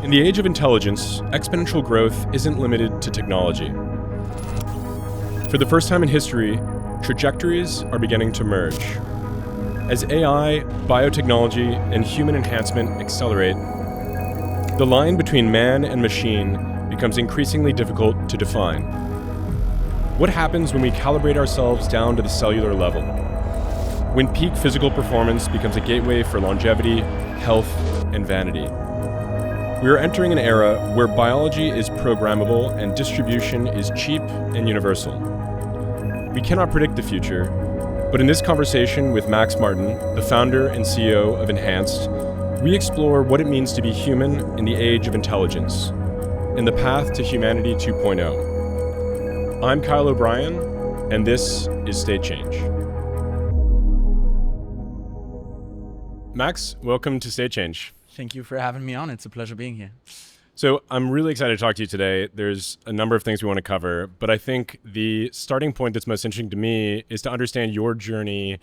In the age of intelligence, exponential growth isn't limited to technology. For the first time in history, trajectories are beginning to merge. As AI, biotechnology, and human enhancement accelerate, the line between man and machine becomes increasingly difficult to define. What happens when we calibrate ourselves down to the cellular level? When peak physical performance becomes a gateway for longevity, health, and vanity. We are entering an era where biology is programmable and distribution is cheap and universal. We cannot predict the future, but in this conversation with Max Martin, the founder and CEO of Enhanced, we explore what it means to be human in the age of intelligence, and the path to humanity 2.0. I'm Kyle O'Brien, and this is State Change. Max, welcome to State Change. Thank you for having me on. It's a pleasure being here. So I'm really excited to talk to you today. There's a number of things we want to cover, but I think the starting point that's most interesting to me is to understand your journey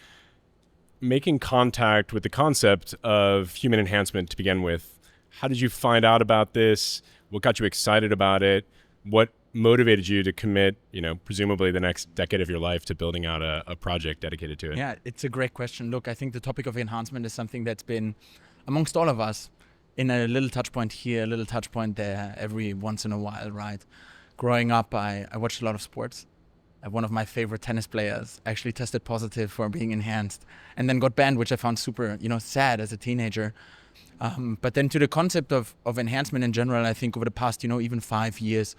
making contact with the concept of human enhancement to begin with. How did you find out about this? What got you excited about it? What motivated you to commit, presumably the next decade of your life to building out a project dedicated to it? Yeah, it's a great question. Look, I think the topic of enhancement is something that's been amongst all of us in a little touch point here, a little touch point there every once in a while, right? Growing up, I watched a lot of sports. One of my favorite tennis players actually tested positive for being enhanced and then got banned, which I found super, sad as a teenager. But then to the concept of enhancement in general, I think over the past, even 5 years,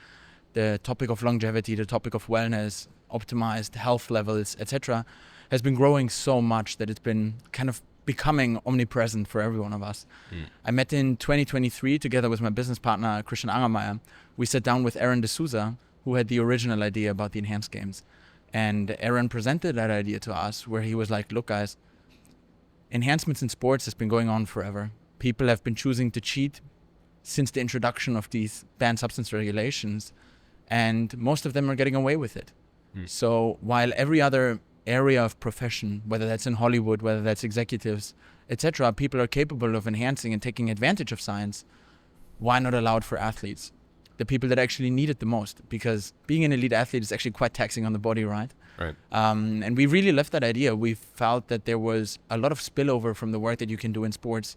the topic of longevity, the topic of wellness, optimized health levels, etc., has been growing so much that it's been kind of becoming omnipresent for every one of us. I met in 2023 together with my business partner, Christian Angermeyer. We sat down with Aaron D'Souza, who had the original idea about the Enhanced Games. And Aaron presented that idea to us where he was like, look guys, enhancements in sports has been going on forever. People have been choosing to cheat since the introduction of these banned substance regulations, and most of them are getting away with it. So while every other area of profession, whether that's in Hollywood, whether that's executives, etc., people are capable of enhancing and taking advantage of science, why not allow it for athletes? The people that actually need it the most, because being an elite athlete is actually quite taxing on the body, right? Right. And we really left that idea. We felt that there was a lot of spillover from the work that you can do in sports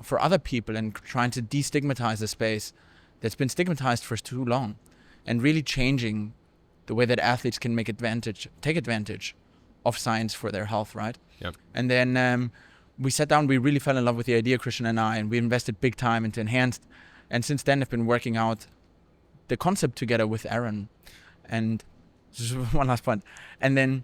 for other people, and trying to destigmatize a space that's been stigmatized for too long, and really changing the way that athletes can take advantage of science for their health, right? Yep. And then we sat down, we really fell in love with the idea, Christian and I, and we invested big time into Enhanced. And since then, I've been working out the concept together with Aaron. And just one last point. And then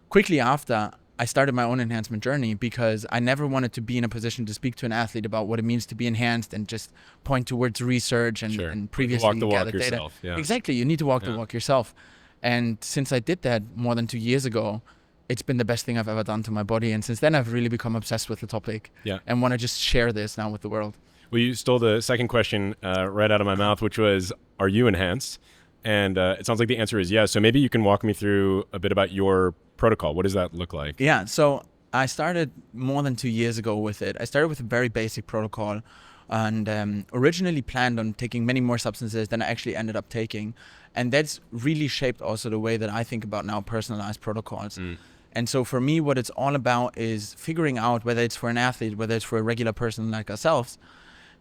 quickly after, I started my own enhancement journey, because I never wanted to be in a position to speak to an athlete about what it means to be enhanced and just point towards research and previously walk the walk gathered data. yourself. Yeah. Exactly. You need to walk the walk yourself. And since I did that more than 2 years ago, it's been the best thing I've ever done to my body. And since then, I've really become obsessed with the topic and want to just share this now with the world. Well, you stole the second question right out of my mouth, which was, are you enhanced? And it sounds like the answer is yes. So maybe you can walk me through a bit about your protocol. What does that look like? Yeah, so I started more than 2 years ago with it. I started with a very basic protocol, and originally planned on taking many more substances than I actually ended up taking. And that's really shaped also the way that I think about now personalized protocols. And so for me, what it's all about is figuring out, whether it's for an athlete, whether it's for a regular person like ourselves,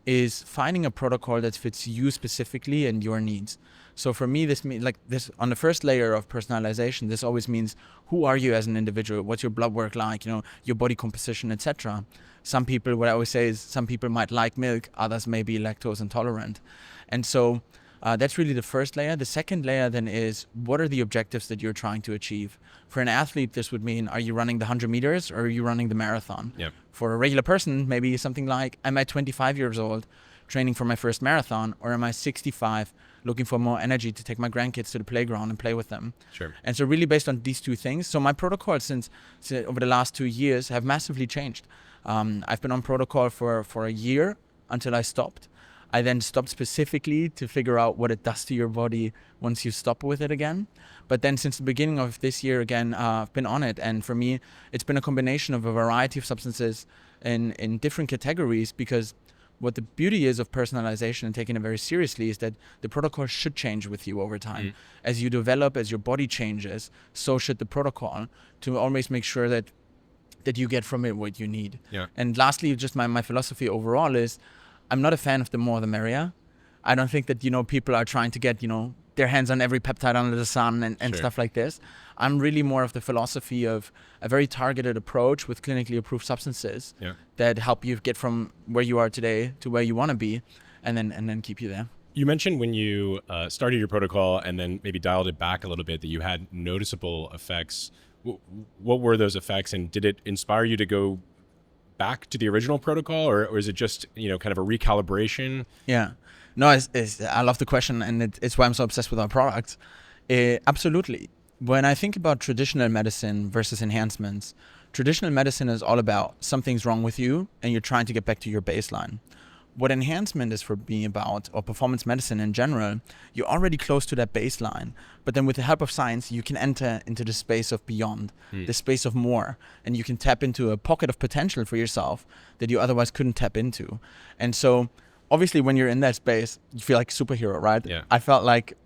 is finding a protocol that fits you specifically and your needs. So for me, this means like this on the first layer of personalization, this always means, who are you as an individual? What's your blood work like? Your body composition, etc. Some people, what I always say is, some people might like milk, others may be lactose intolerant. And so that's really the first layer. The second layer then is, what are the objectives that you're trying to achieve? For an athlete, this would mean, are you running the 100 meters or are you running the marathon? Yep. For a regular person, maybe something like, am I 25 years old training for my first marathon, or am I 65 looking for more energy to take my grandkids to the playground and play with them? Sure. And so really based on these two things. So my protocols since over the last 2 years have massively changed. I've been on protocol for a year until I stopped. I then stopped specifically to figure out what it does to your body once you stop with it again. But then since the beginning of this year again, I've been on it. And for me, it's been a combination of a variety of substances in different categories, because what the beauty is of personalization and taking it very seriously is that the protocol should change with you over time. As you develop, as your body changes, so should the protocol, to always make sure that you get from it what you need. Yeah. And lastly, just my philosophy overall is I'm not a fan of the more the merrier. I don't think that, people are trying to get, their hands on every peptide under the sun and Sure. stuff like this. I'm really more of the philosophy of a very targeted approach with clinically approved substances that help you get from where you are today to where you want to be, and then keep you there. You mentioned when you started your protocol and then maybe dialed it back a little bit that you had noticeable effects. What were those effects, and did it inspire you to go back to the original protocol, or is it just kind of a recalibration? Yeah, no, I love the question, and it's why I'm so obsessed with our product. Absolutely. When I think about traditional medicine versus enhancements, traditional medicine is all about something's wrong with you and you're trying to get back to your baseline. What enhancement is for me about, or performance medicine in general, you're already close to that baseline. But then with the help of science, you can enter into the space of beyond, the space of more. And you can tap into a pocket of potential for yourself that you otherwise couldn't tap into. And so obviously when you're in that space, you feel like a superhero, right? Yeah. I felt like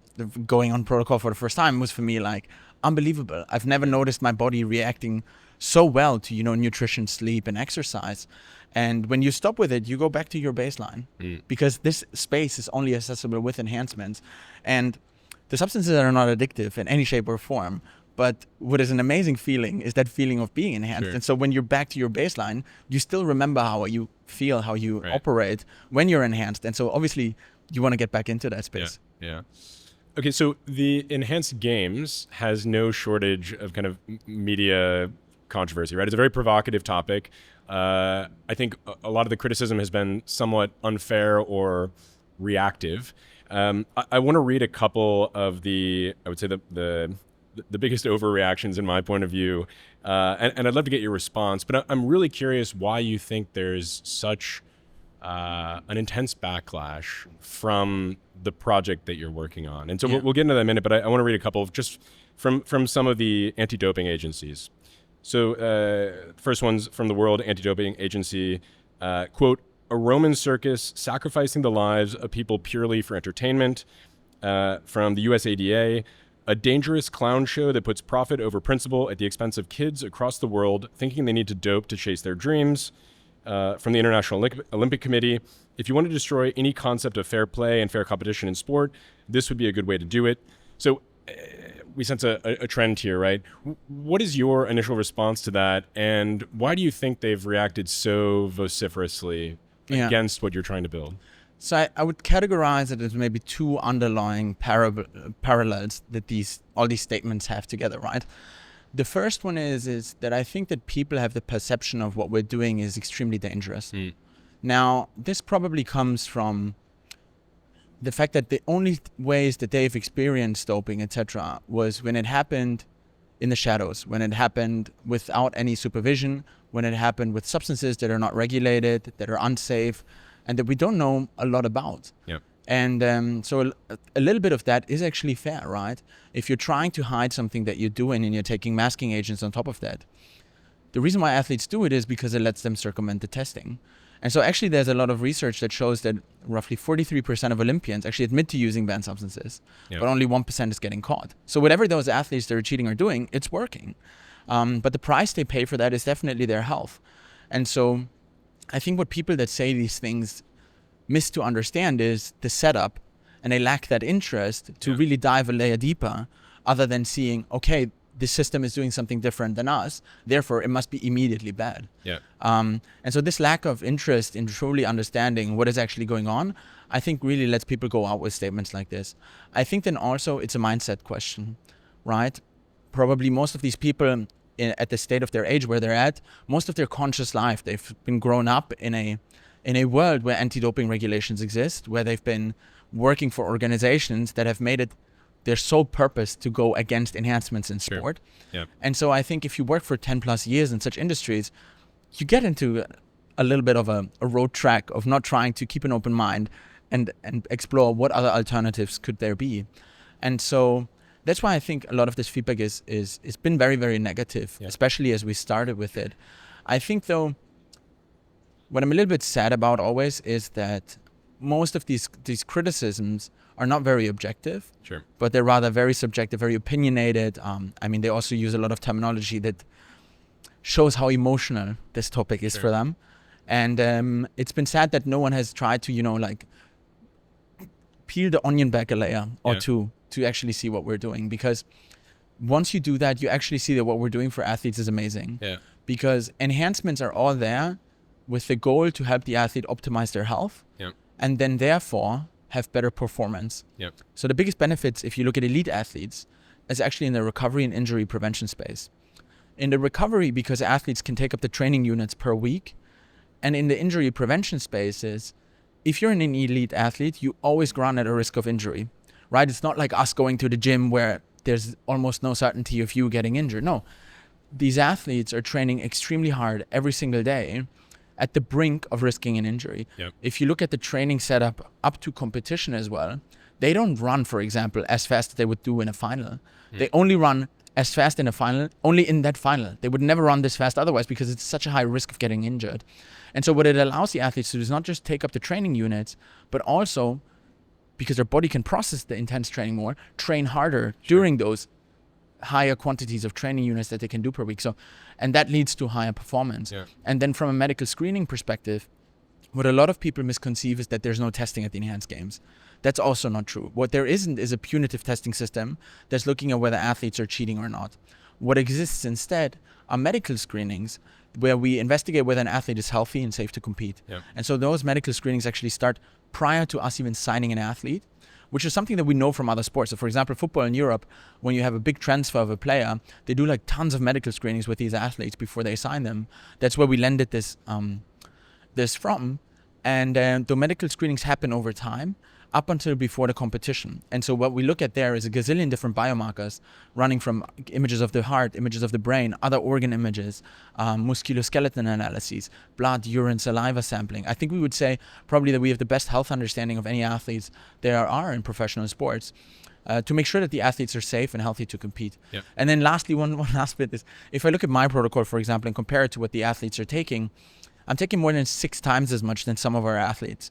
going on protocol for the first time was for me like unbelievable. I've never noticed my body reacting so well to, nutrition, sleep, and exercise. And when you stop with it, you go back to your baseline because this space is only accessible with enhancements. And the substances are not addictive in any shape or form. But what is an amazing feeling is that feeling of being enhanced. Sure. And so when you're back to your baseline, you still remember how you feel, how you operate when you're enhanced. And so obviously you want to get back into that space. Yeah. Okay, so the enhanced games has no shortage of kind of media controversy, right? It's a very provocative topic. I think a lot of the criticism has been somewhat unfair or reactive. I want to read a couple of I would say the biggest overreactions in my point of view, and I'd love to get your response. But I'm really curious why you think there's such an intense backlash from the project that you're working on. And so we'll get into that in a minute, but I want to read a couple of just from some of the anti-doping agencies. So first one's from the World Anti-Doping Agency, quote, "A Roman circus sacrificing the lives of people purely for entertainment." From the USADA, "A dangerous clown show that puts profit over principle at the expense of kids across the world thinking they need to dope to chase their dreams." From the International Olympic Committee, "If you want to destroy any concept of fair play and fair competition in sport, this would be a good way to do it." So we sense a trend here, right? What is your initial response to that, and why do you think they've reacted so vociferously against what you're trying to build? So I would categorize it as maybe two underlying parallels that all these statements have together, right? The first one is that I think that people have the perception of what we're doing is extremely dangerous. Now, this probably comes from the fact that the only ways that they've experienced doping, etc., was when it happened in the shadows, when it happened without any supervision, when it happened with substances that are not regulated, that are unsafe, and that we don't know a lot about. Yep. And so a little bit of that is actually fair, right? If you're trying to hide something that you're doing and you're taking masking agents on top of that, the reason why athletes do it is because it lets them circumvent the testing. And so actually there's a lot of research that shows that roughly 43% of Olympians actually admit to using banned substances, but only 1% is getting caught. So whatever those athletes that are cheating are doing, it's working. But the price they pay for that is definitely their health. And so I think what people that say these things miss to understand is the setup, and they lack that interest to really dive a layer deeper, other than seeing, okay, this system is doing something different than us, therefore it must be immediately bad. And so this lack of interest in truly understanding what is actually going on, I think really lets people go out with statements like this. I think then also it's a mindset question, right? Probably most of these people at the state of their age where they're at, most of their conscious life, they've been grown up in a world where anti-doping regulations exist, where they've been working for organizations that have made it their sole purpose to go against enhancements in sport. And so I think if you work for 10 plus years in such industries, you get into a little bit of a road track of not trying to keep an open mind and explore what other alternatives could there be. And so that's why I think a lot of this feedback is been very, very negative, especially as we started with it. I think though, what I'm a little bit sad about always is that most of these criticisms are not very objective, Sure. but they're rather very subjective, very opinionated. I mean, they also use a lot of terminology that shows how emotional this topic is for them. And it's been sad that no one has tried to, like peel the onion back a layer or two to actually see what we're doing. Because once you do that, you actually see that what we're doing for athletes is amazing. Yeah. Because enhancements are all there with the goal to help the athlete optimize their health. Yeah. And then therefore have better performance. Yep. So the biggest benefits, if you look at elite athletes, is actually in the recovery and injury prevention space. In the recovery, because athletes can take up the training units per week, and in the injury prevention spaces, if you're an elite athlete, you always run at a risk of injury, right? It's not like us going to the gym where there's almost no certainty of you getting injured. No, these athletes are training extremely hard every single day at the brink of risking an injury. Yep. If you look at the training setup up to competition as well, they don't run, for example, as fast as they would do in a final. They only run as fast in a final, only in that final. They would never run this fast otherwise because it's such a high risk of getting injured. And so what it allows the athletes to do is not just take up the training units, but also, because their body can process the intense training more, train harder during those higher quantities of training units that they can do per week. So, and that leads to higher performance. Yeah. And then from a medical screening perspective, what a lot of people misconceive is that there's no testing at the enhanced games. That's also not true. What there isn't is a punitive testing system that's looking at whether athletes are cheating or not. What exists instead are medical screenings where we investigate whether an athlete is healthy and safe to compete. Yeah. And so those medical screenings actually start prior to us even signing an athlete, which is something that we know from other sports. So for example, football in Europe, when you have a big transfer of a player, they do like tons of medical screenings with these athletes before they sign them. That's where we landed this from. And the medical screenings happen over time up until before the competition. And so what we look at there is a gazillion different biomarkers running from images of the heart, images of the brain, other organ images, musculoskeletal analyses, blood, urine, saliva sampling. I think we would say probably that we have the best health understanding of any athletes there are in professional sports to make sure that the athletes are safe and healthy to compete. Yep. And then lastly, one last bit is, if I look at my protocol, for example, and compare it to what the athletes are taking, I'm taking more than 6 times as much than some of our athletes.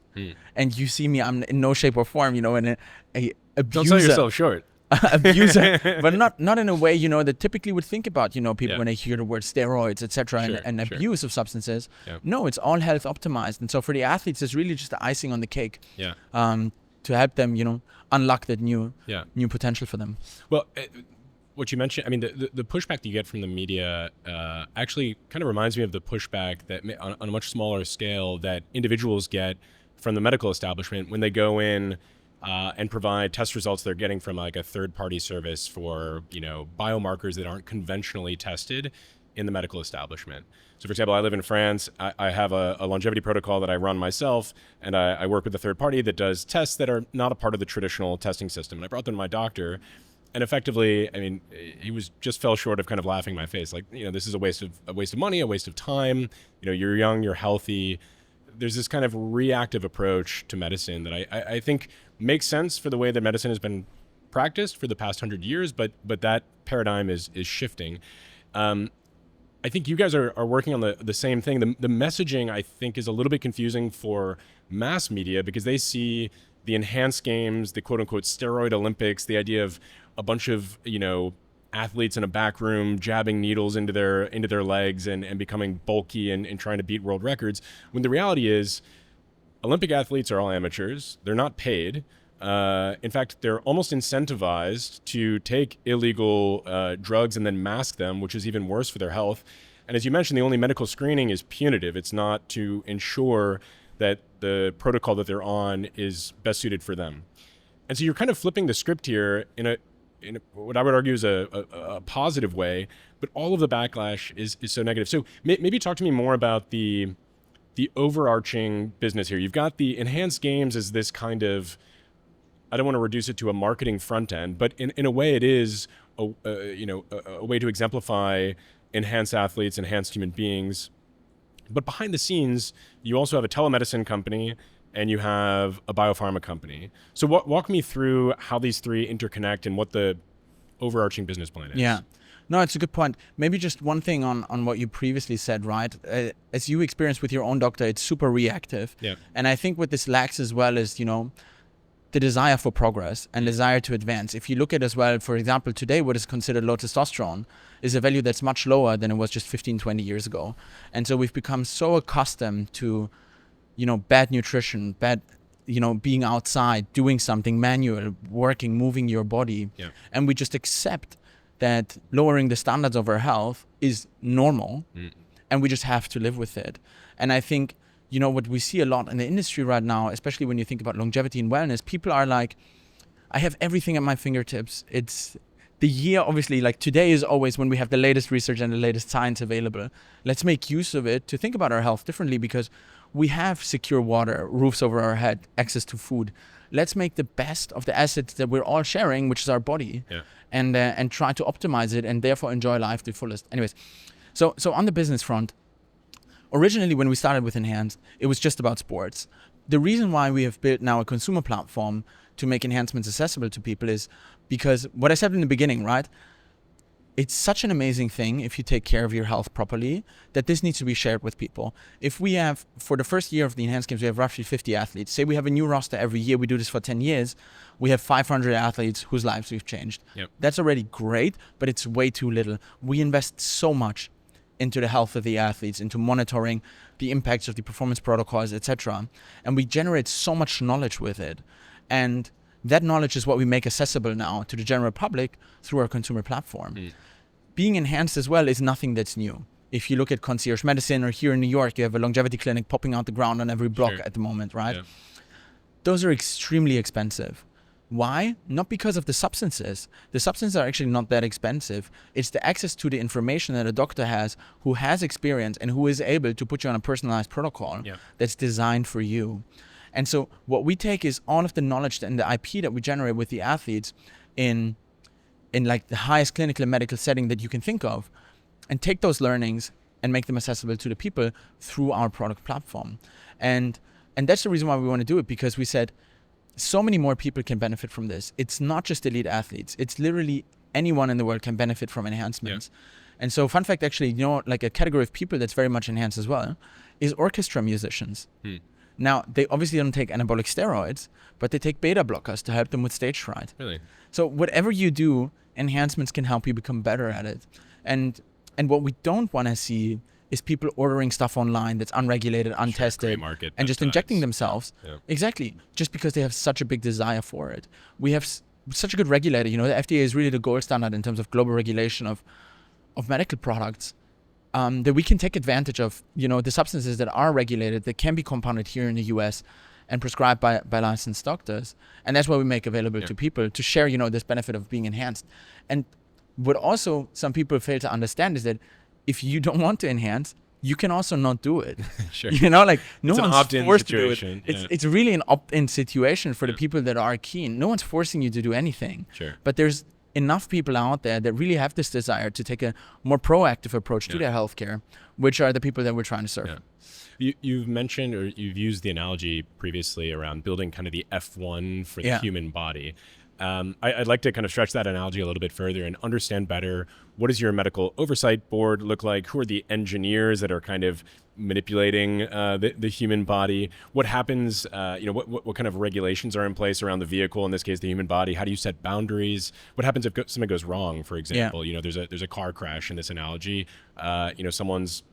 And you see me, I'm in no shape or form, in a abuser. Don't sell yourself short. Abuser, but not in a way, that typically would think about, people when they hear the word steroids, etc., and abuse of substances. Yeah. No, it's all health optimized. And so for the athletes, it's really just the icing on the cake. Yeah. To help them, unlock that new potential for them. Well, what you mentioned, I mean, the pushback that you get from the media actually kind of reminds me of the pushback that on a much smaller scale that individuals get from the medical establishment when they go in and provide test results they're getting from like a third-party service for, biomarkers that aren't conventionally tested in the medical establishment. So for example, I live in France. I have a longevity protocol that I run myself, and I work with a third party that does tests that are not a part of the traditional testing system. And I brought them to my doctor. And effectively, I mean, he just fell short of kind of laughing in my face. Like, this is a waste of money, a waste of time. You're young, you're healthy. There's this kind of reactive approach to medicine that I think makes sense for the way that medicine has been practiced for the past 100 years, but that paradigm is shifting. I think you guys are working on the same thing. The messaging, I think, is a little bit confusing for mass media because they see the enhanced games, the quote unquote steroid Olympics, the idea of a bunch of, athletes in a back room jabbing needles into their legs and becoming bulky and trying to beat world records. When the reality is Olympic athletes are all amateurs. They're not paid. In fact, they're almost incentivized to take illegal drugs and then mask them, which is even worse for their health. And as you mentioned, the only medical screening is punitive. It's not to ensure that the protocol that they're on is best suited for them. And so you're kind of flipping the script here in what I would argue is a positive way, but all of the backlash is so negative. So maybe talk to me more about the overarching business here. You've got the enhanced games as this kind of, I don't want to reduce it to a marketing front end, but in a way it is a way to exemplify enhanced athletes, enhanced human beings. But behind the scenes, you also have a telemedicine company and you have a biopharma company. So walk me through how these three interconnect and what the overarching business plan is. Yeah. No, it's a good point. Maybe just one thing on what you previously said, right? As you experienced with your own doctor, it's super reactive. Yeah. And I think what this lacks as well is, the desire for progress and desire to advance. If you look at as well, for example, today, what is considered low testosterone is a value that's much lower than it was just 15, 20 years ago. And so we've become so accustomed to, bad nutrition, being outside, doing something manual, working, moving your body. Yeah. And we just accept that lowering the standards of our health is normal, and we just have to live with it. And I think, what we see a lot in the industry right now, especially when you think about longevity and wellness, people are like, I have everything at my fingertips. It's the year, obviously, like today is always when we have the latest research and the latest science available. Let's make use of it to think about our health differently, because we have secure water, roofs over our head, access to food. Let's make the best of the assets that we're all sharing, which is our body, and try to optimize it and therefore enjoy life to the fullest. Anyways, so on the business front, originally when we started with Enhanced, it was just about sports. The reason why we have built now a consumer platform to make enhancements accessible to people is because what I said in the beginning, right? It's such an amazing thing if you take care of your health properly that this needs to be shared with people. If we have, for the first year of the Enhanced Games, we have roughly 50 athletes. Say we have a new roster every year. We do this for 10 years. We have 500 athletes whose lives we've changed. Yep. That's already great, but it's way too little. We invest so much into the health of the athletes, into monitoring the impacts of the performance protocols, etc. And we generate so much knowledge with it. And that knowledge is what we make accessible now to the general public through our consumer platform. Being enhanced as well is nothing that's new. If you look at concierge medicine, or here in New York, you have a longevity clinic popping out the ground on every block at the moment, right? Yeah. Those are extremely expensive. Why? Not because of the substances. The substances are actually not that expensive. It's the access to the information that a doctor has who has experience and who is able to put you on a personalized protocol that's designed for you. And so what we take is all of the knowledge and the IP that we generate with the athletes in like the highest clinical and medical setting that you can think of, and take those learnings and make them accessible to the people through our product platform. And that's the reason why we want to do it, because we said so many more people can benefit from this. It's not just elite athletes. It's literally anyone in the world can benefit from enhancements. Yeah. And so fun fact, actually, like a category of people that's very much enhanced as well is orchestra musicians. Now, they obviously don't take anabolic steroids, but they take beta blockers to help them with stage fright. Really? So whatever you do, enhancements can help you become better at it. And what we don't want to see is people ordering stuff online that's unregulated, untested, and just injecting themselves. Yeah. Exactly. Just because they have such a big desire for it. We have such a good regulator. The FDA is really the gold standard in terms of global regulation of medical products. That we can take advantage of, the substances that are regulated, that can be compounded here in the US and prescribed by licensed doctors. And that's what we make available to people to share, this benefit of being enhanced. And what also some people fail to understand is that if you don't want to enhance, you can also not do it. Sure. No one's opt-in forced situation. to do it. It's really an opt-in situation for the people that are keen. No one's forcing you to do anything. Sure. But there's enough people out there that really have this desire to take a more proactive approach to their healthcare, which are the people that we're trying to serve. Yeah. You've mentioned, or you've used the analogy previously around building kind of the F1 for the human body. I'd like to kind of stretch that analogy a little bit further and understand better, what does your medical oversight board look like? Who are the engineers that are kind of manipulating the human body? What happens, what kind of regulations are in place around the vehicle, in this case, the human body? How do you set boundaries? What happens if something goes wrong, for example? There's a car crash in this analogy. Someone's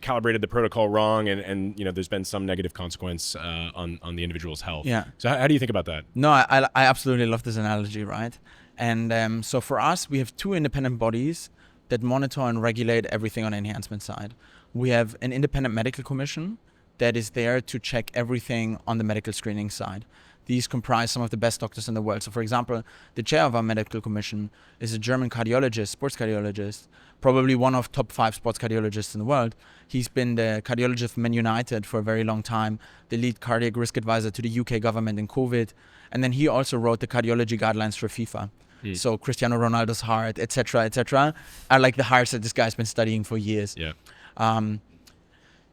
calibrated the protocol wrong, and there's been some negative consequence on the individual's health. Yeah. So how do you think about that? No, I absolutely love this analogy, right? And so for us, we have two independent bodies that monitor and regulate everything on the enhancement side. We have an independent medical commission that is there to check everything on the medical screening side. These comprise some of the best doctors in the world. So for example, the chair of our medical commission is a German cardiologist, sports cardiologist, probably one of top 5 sports cardiologists in the world. He's been the cardiologist of Man United for a very long time, the lead cardiac risk advisor to the UK government in COVID. And then he also wrote the cardiology guidelines for FIFA. So Cristiano Ronaldo's heart, et cetera, are like the hearts that this guy's been studying for years. Yeah.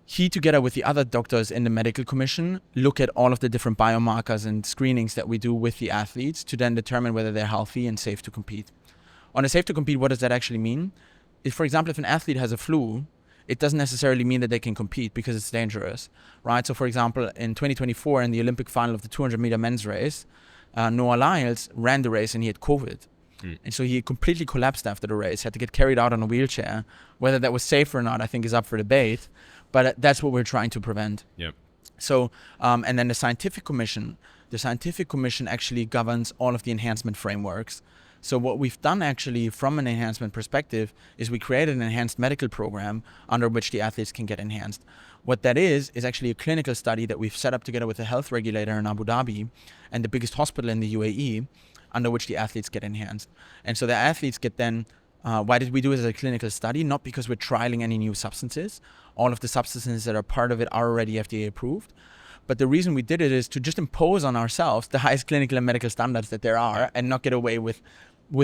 He, together with the other doctors in the medical commission, look at all of the different biomarkers and screenings that we do with the athletes to then determine whether they're healthy and safe to compete. On a safe to compete, what does that actually mean? If, for example, if an athlete has a flu, it doesn't necessarily mean that they can compete because it's dangerous, right? So, for example, in 2024, in the Olympic final of the 200-meter men's race, Noah Lyles ran the race and he had COVID. And so he completely collapsed after the race, had to get carried out on a wheelchair. Whether that was safe or not, I think is up for debate, but that's what we're trying to prevent. Yep. So, and then the scientific commission actually governs all of the enhancement frameworks. So what we've done actually from an enhancement perspective is we created an enhanced medical program under which the athletes can get enhanced. What that is actually a clinical study that we've set up together with a health regulator in Abu Dhabi and the biggest hospital in the UAE, under which the athletes get enhanced. And so the athletes get then, why did we do it as a clinical study? Not because we're trialing any new substances. All of the substances that are part of it are already FDA approved. But the reason we did it is to just impose on ourselves the highest clinical and medical standards that there are and not get away with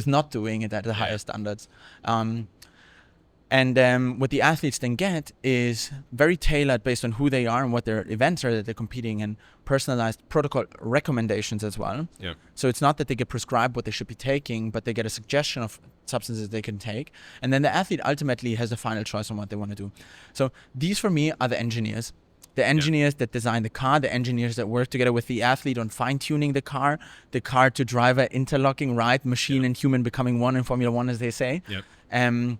not doing it at the highest standards. And what the athletes then get is very tailored based on who they are and what their events are that they're competing in, personalized protocol recommendations as well. Yeah. So it's not that they get prescribed what they should be taking, but they get a suggestion of substances they can take. And then the athlete ultimately has the final choice on what they want to do. So these for me are the engineers. The engineers that design the car, the engineers that work together with the athlete on fine-tuning the car to driver interlocking, right? Machine and human becoming one in Formula One, as they say. Yep.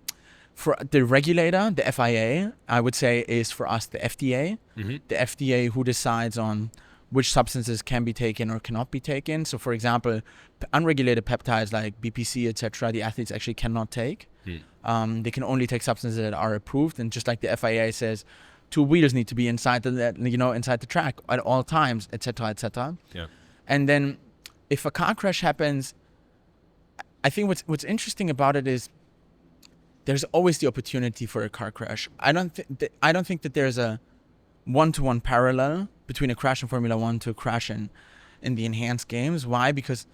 For the regulator, the FIA, I would say is for us the FDA. Mm-hmm. The FDA who decides on which substances can be taken or cannot be taken. So for example, unregulated peptides like BPC, etc., the athletes actually cannot take. They can only take substances that are approved. And just like the FIA says, 2 wheels need to be inside the track at all times, etc., etc. Yeah. And then if a car crash happens, I think what's interesting about it is there's always the opportunity for a car crash. I don't think that there's a one-to-one parallel between a crash in Formula One to a crash in the enhanced games. Why? Because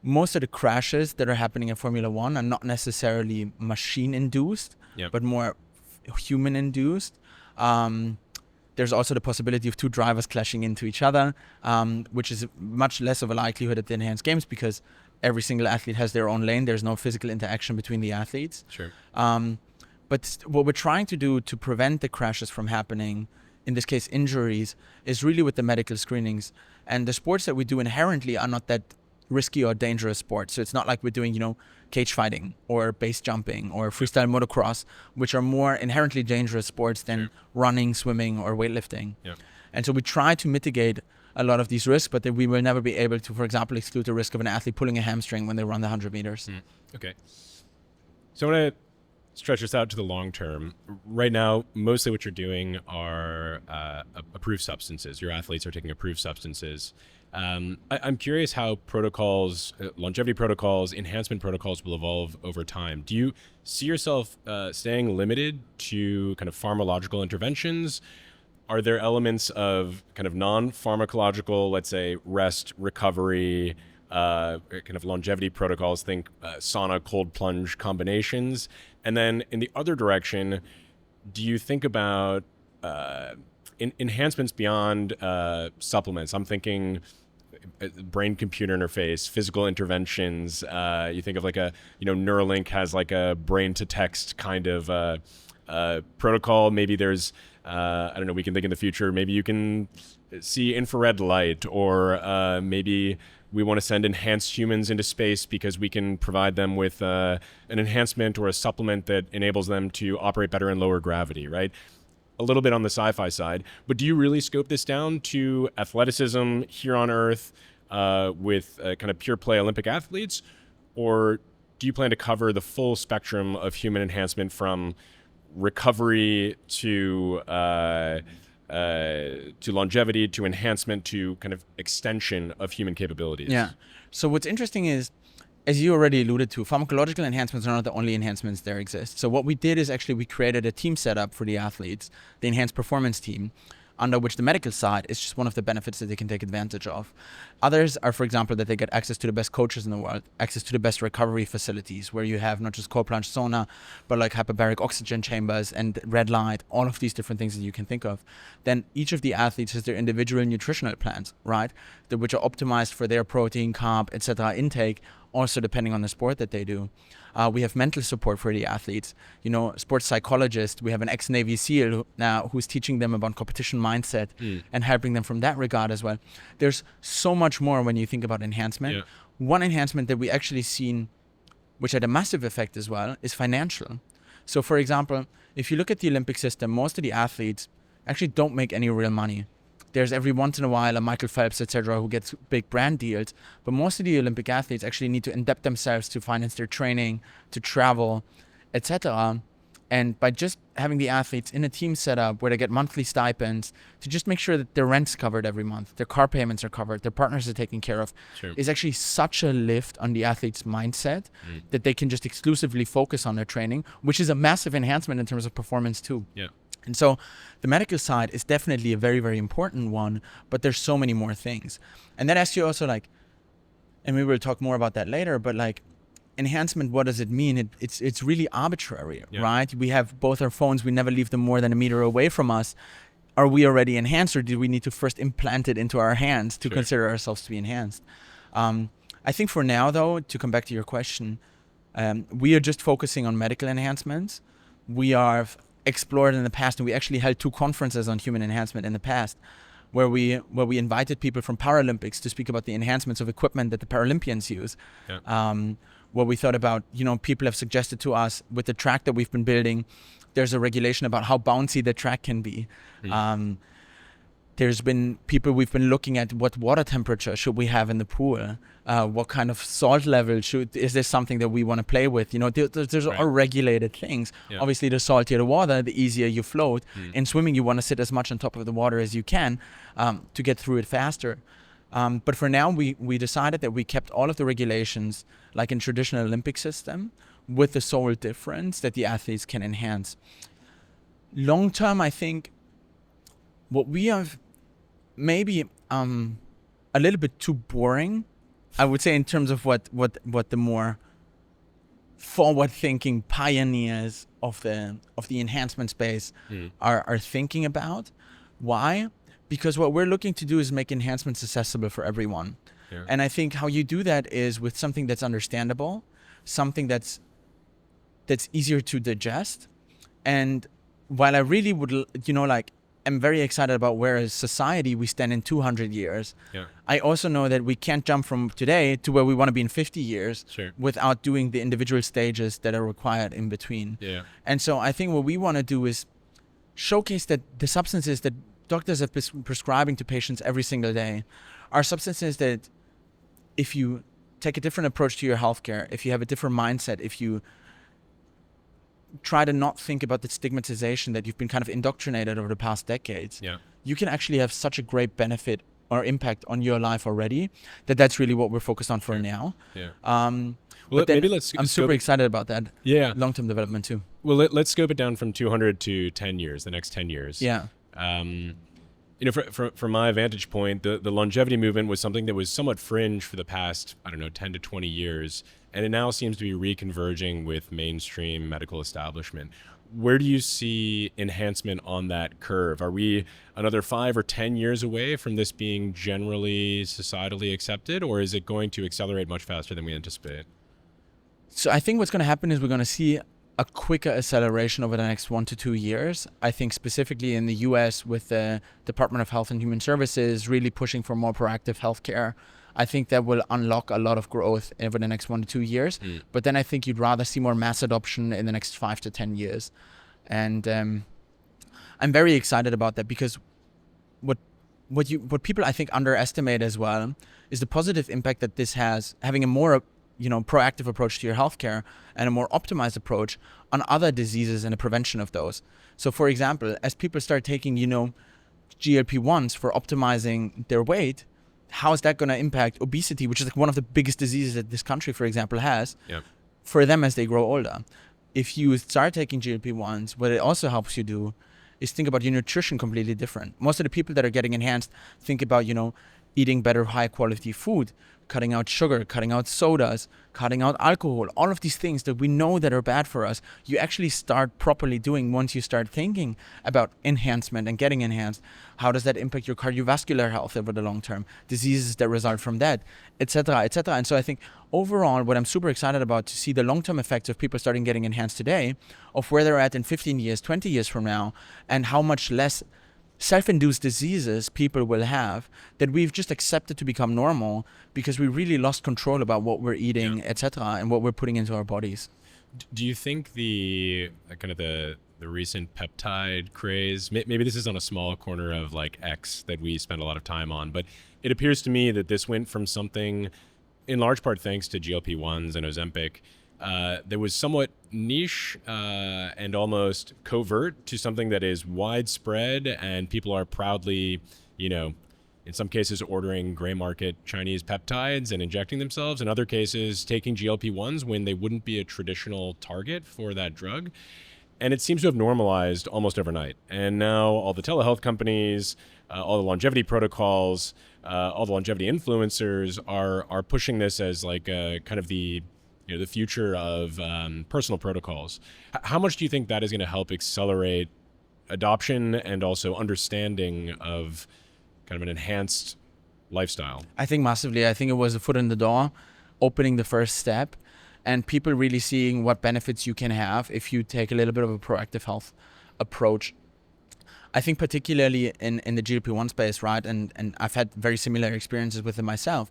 most of the crashes that are happening in Formula One are not necessarily machine-induced, but more human-induced. There's also the possibility of 2 drivers clashing into each other, which is much less of a likelihood at the enhanced games because every single athlete has their own lane. There's no physical interaction between the athletes. Sure. But what we're trying to do to prevent the crashes from happening, in this case injuries, is really with the medical screenings. And the sports that we do inherently are not that risky or dangerous sports. So it's not like we're doing, cage fighting or base jumping or freestyle motocross, which are more inherently dangerous sports than running, swimming, or weightlifting. Yeah. And so we try to mitigate a lot of these risks, but that we will never be able to, for example, exclude the risk of an athlete pulling a hamstring when they run the 100 meters. Okay. So I want to stretch this out to the long term. Right now, mostly what you're doing are approved substances. Your athletes are taking approved substances. I'm curious how protocols, longevity protocols, enhancement protocols will evolve over time. Do you see yourself staying limited to kind of pharmacological interventions? Are there elements of kind of non-pharmacological, let's say, rest, recovery, kind of longevity protocols, think sauna, cold plunge combinations? And then in the other direction, do you think about enhancements beyond supplements? I'm thinking brain-computer interface, physical interventions. You think of like Neuralink has like a brain-to-text kind of protocol. Maybe there's we can think in the future, maybe you can see infrared light, or maybe we want to send enhanced humans into space because we can provide them with an enhancement or a supplement that enables them to operate better in lower gravity, right? A little bit on the sci-fi side, but do you really scope this down to athleticism here on Earth with kind of pure play Olympic athletes, or do you plan to cover the full spectrum of human enhancement from recovery to longevity, to enhancement, to kind of extension of human capabilities? Yeah. So what's interesting is, as you already alluded to, pharmacological enhancements are not the only enhancements there exist. So what we did is actually we created a team setup for the athletes, the enhanced performance team, under which the medical side is just one of the benefits that they can take advantage of. Others are, for example, that they get access to the best coaches in the world, access to the best recovery facilities, where you have not just cold plunge sauna, but like hyperbaric oxygen chambers and red light, all of these different things that you can think of. Then each of the athletes has their individual nutritional plans, right? Which are optimized for their protein, carb, etc. intake, also depending on the sport that they do. We have mental support for the athletes. Sports psychologist. We have an ex-Navy SEAL now who's teaching them about competition mindset and helping them from that regard as well. There's so much more when you think about enhancement. Yeah. One enhancement that we actually seen, which had a massive effect as well, is financial. So for example, if you look at the Olympic system, most of the athletes actually don't make any real money. There's every once in a while a Michael Phelps, etc., who gets big brand deals. But most of the Olympic athletes actually need to indebt themselves to finance their training, to travel, etc. And by just having the athletes in a team setup where they get monthly stipends to just make sure that their rent's covered every month, their car payments are covered, their partners are taken care of, is actually such a lift on the athlete's mindset that they can just exclusively focus on their training, which is a massive enhancement in terms of performance too. Yeah. And so the medical side is definitely a very, very important one, but there's so many more things. And that asks you also and we will talk more about that later, but enhancement, what does it mean? It's really arbitrary, right? We have both our phones, we never leave them more than a meter away from us. Are we already enhanced, or do we need to first implant it into our hands to consider ourselves to be enhanced? I think for now, though, to come back to your question, we are just focusing on medical enhancements. We are explored in the past, and we actually held 2 conferences on human enhancement in the past, where we invited people from Paralympics to speak about the enhancements of equipment that the Paralympians use. Where we thought about, people have suggested to us with the track that we've been building, there's a regulation about how bouncy the track can be. There's been people, we've been looking at what water temperature should we have in the pool, what kind of salt level is this something that we want to play with? There's all regulated things. Obviously, the saltier the water, the easier you float. In swimming, you want to sit as much on top of the water as you can to get through it faster. But for now, we decided that we kept all of the regulations like in traditional Olympic system, with the sole difference that the athletes can enhance. Long term, I think what we have maybe a little bit too boring, I would say, in terms of what the more forward-thinking pioneers of the enhancement space are thinking about. Why? Because what we're looking to do is make enhancements accessible for everyone. And I think how you do that is with something that's understandable, something that's easier to digest. And while I really would, I'm very excited about where as society we stand in 200 years. I also know that we can't jump from today to where we want to be in 50 years without doing the individual stages that are required in between. And so I think what we want to do is showcase that the substances that doctors have been prescribing to patients every single day are substances that if you take a different approach to your healthcare, if you have a different mindset, if you try to not think about the stigmatization that you've been kind of indoctrinated over the past decades, you can actually have such a great benefit or impact on your life already that's really what we're focused on for now. Well, I'm super excited about that. Long-term development too. Well, let's scope it down from 200 to 10 years, the next 10 years. From my vantage point, the longevity movement was something that was somewhat fringe for the past, 10 to 20 years. And it now seems to be reconverging with mainstream medical establishment. Where do you see enhancement on that curve? Are we another 5 or 10 years away from this being generally societally accepted, or is it going to accelerate much faster than we anticipate? So I think what's going to happen is we're going to see a quicker acceleration over the next 1 to 2 years. I think specifically in the US with the Department of Health and Human Services really pushing for more proactive healthcare. I think that will unlock a lot of growth over the next 1 to 2 years. But then I think you'd rather see more mass adoption in the next 5 to 10 years. And I'm very excited about that because what people I think underestimate as well is the positive impact that this has, having a more proactive approach to your healthcare and a more optimized approach on other diseases and the prevention of those. So for example, as people start taking, GLP-1s for optimizing their weight, how is that going to impact obesity, which is like one of the biggest diseases that this country, for example, has for them as they grow older? If you start taking GLP-1s, what it also helps you do is think about your nutrition completely different. Most of the people that are getting enhanced think about, eating better high quality food, cutting out sugar, cutting out sodas, cutting out alcohol, all of these things that we know that are bad for us, you actually start properly doing once you start thinking about enhancement and getting enhanced. How does that impact your cardiovascular health over the long term? Diseases that result from that, etc., etc. And so I think overall, what I'm super excited about to see the long-term effects of people starting getting enhanced today, of where they're at in 15 years, 20 years from now, and how much less self-induced diseases people will have that we've just accepted to become normal because we really lost control about what we're eating, etc., and what we're putting into our bodies. Do you think the kind of the recent peptide craze, maybe this is on a small corner of like X that we spend a lot of time on, but it appears to me that this went from something, in large part thanks to GLP-1s and Ozempic, that was somewhat niche and almost covert to something that is widespread, and people are proudly, in some cases ordering gray market Chinese peptides and injecting themselves. In other cases, taking GLP-1s when they wouldn't be a traditional target for that drug. And it seems to have normalized almost overnight. And now all the telehealth companies, all the longevity protocols, all the longevity influencers are pushing this as like a kind of the future of personal protocols. How much do you think that is going to help accelerate adoption and also understanding of kind of an enhanced lifestyle? I think massively. I think it was a foot in the door, opening the first step, and people really seeing what benefits you can have if you take a little bit of a proactive health approach. I think particularly in the GLP-1 space, right? And I've had very similar experiences with it myself.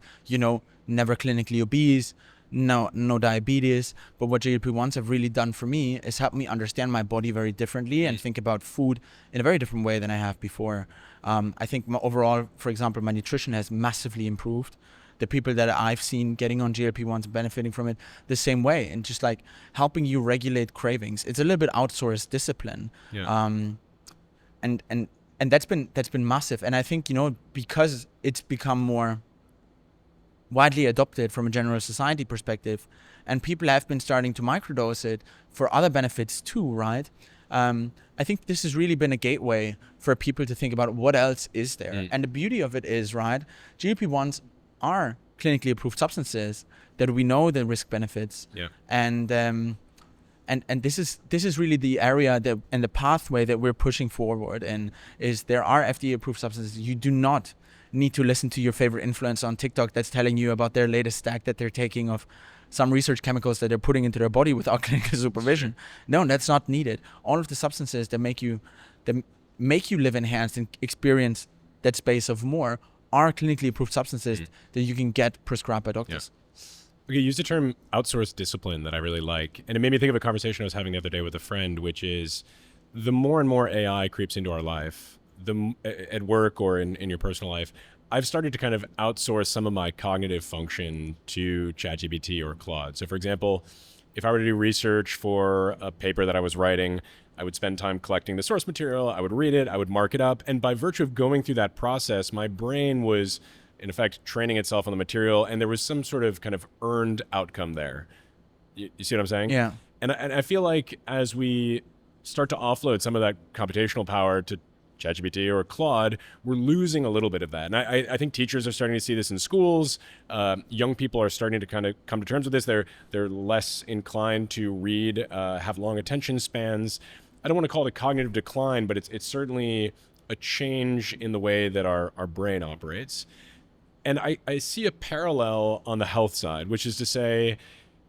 Never clinically obese, no diabetes. But what GLP-1s have really done for me is help me understand my body very differently and think about food in a very different way than I have before. I think overall, for example, my nutrition has massively improved. The people that I've seen getting on GLP-1s benefiting from it the same way, and just like helping you regulate cravings. It's a little bit outsourced discipline. Yeah. And that's been massive. And I think, because it's become more widely adopted from a general society perspective, and people have been starting to microdose it for other benefits too, right? I think this has really been a gateway for people to think about what else is there. And the beauty of it is, right, GLP-1s are clinically approved substances that we know the risk benefits. Yeah. And this is really the area that and the pathway that we're pushing forward in, is there are FDA approved substances. You do not need to listen to your favorite influencer on TikTok that's telling you about their latest stack that they're taking of some research chemicals that they're putting into their body without clinical supervision. No, that's not needed. All of the substances that make you live enhanced and experience that space of more are clinically approved substances that you can get prescribed by doctors. Yeah. Okay, you used the term outsourced discipline that I really like. And it made me think of a conversation I was having the other day with a friend, which is the more and more AI creeps into our life, at work or in your personal life, I've started to kind of outsource some of my cognitive function to ChatGPT or Claude. So for example, if I were to do research for a paper that I was writing, I would spend time collecting the source material, I would read it, I would mark it up. And by virtue of going through that process, my brain was in effect training itself on the material, and there was some sort of kind of earned outcome there. You see what I'm saying? Yeah. And I feel like as we start to offload some of that computational power to ChatGPT or Claude, we're losing a little bit of that. And I think teachers are starting to see this in schools. Young people are starting to kind of come to terms with this. They're less inclined to read, have long attention spans. I don't want to call it a cognitive decline, but it's certainly a change in the way that our brain operates. And I see a parallel on the health side, which is to say,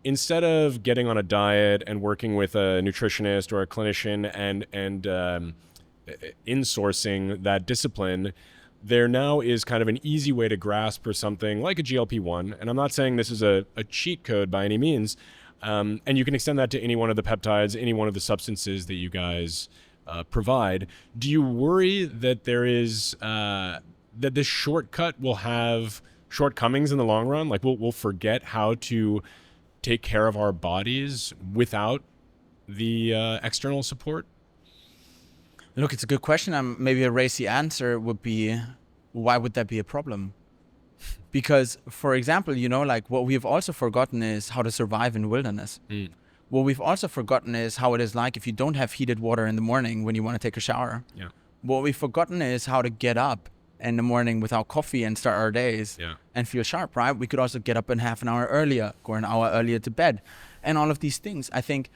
instead of getting on a diet and working with a nutritionist or a clinician and insourcing that discipline, there now is kind of an easy way to grasp for something like a GLP-1. And I'm not saying this is a cheat code by any means. And you can extend that to any one of the peptides, any one of the substances that you guys provide. Do you worry that there is that this shortcut will have shortcomings in the long run? Like we'll forget how to take care of our bodies without the external support? Look, it's a good question. Maybe a racy answer would be, why would that be a problem? Because, for example, like what we've also forgotten is how to survive in wilderness. What we've also forgotten is how it is like if you don't have heated water in the morning when you want to take a shower. Yeah. What we've forgotten is how to get up in the morning without coffee and start our days and feel sharp, right? We could also get up in half an hour earlier, go an hour earlier to bed, and all of these things. I think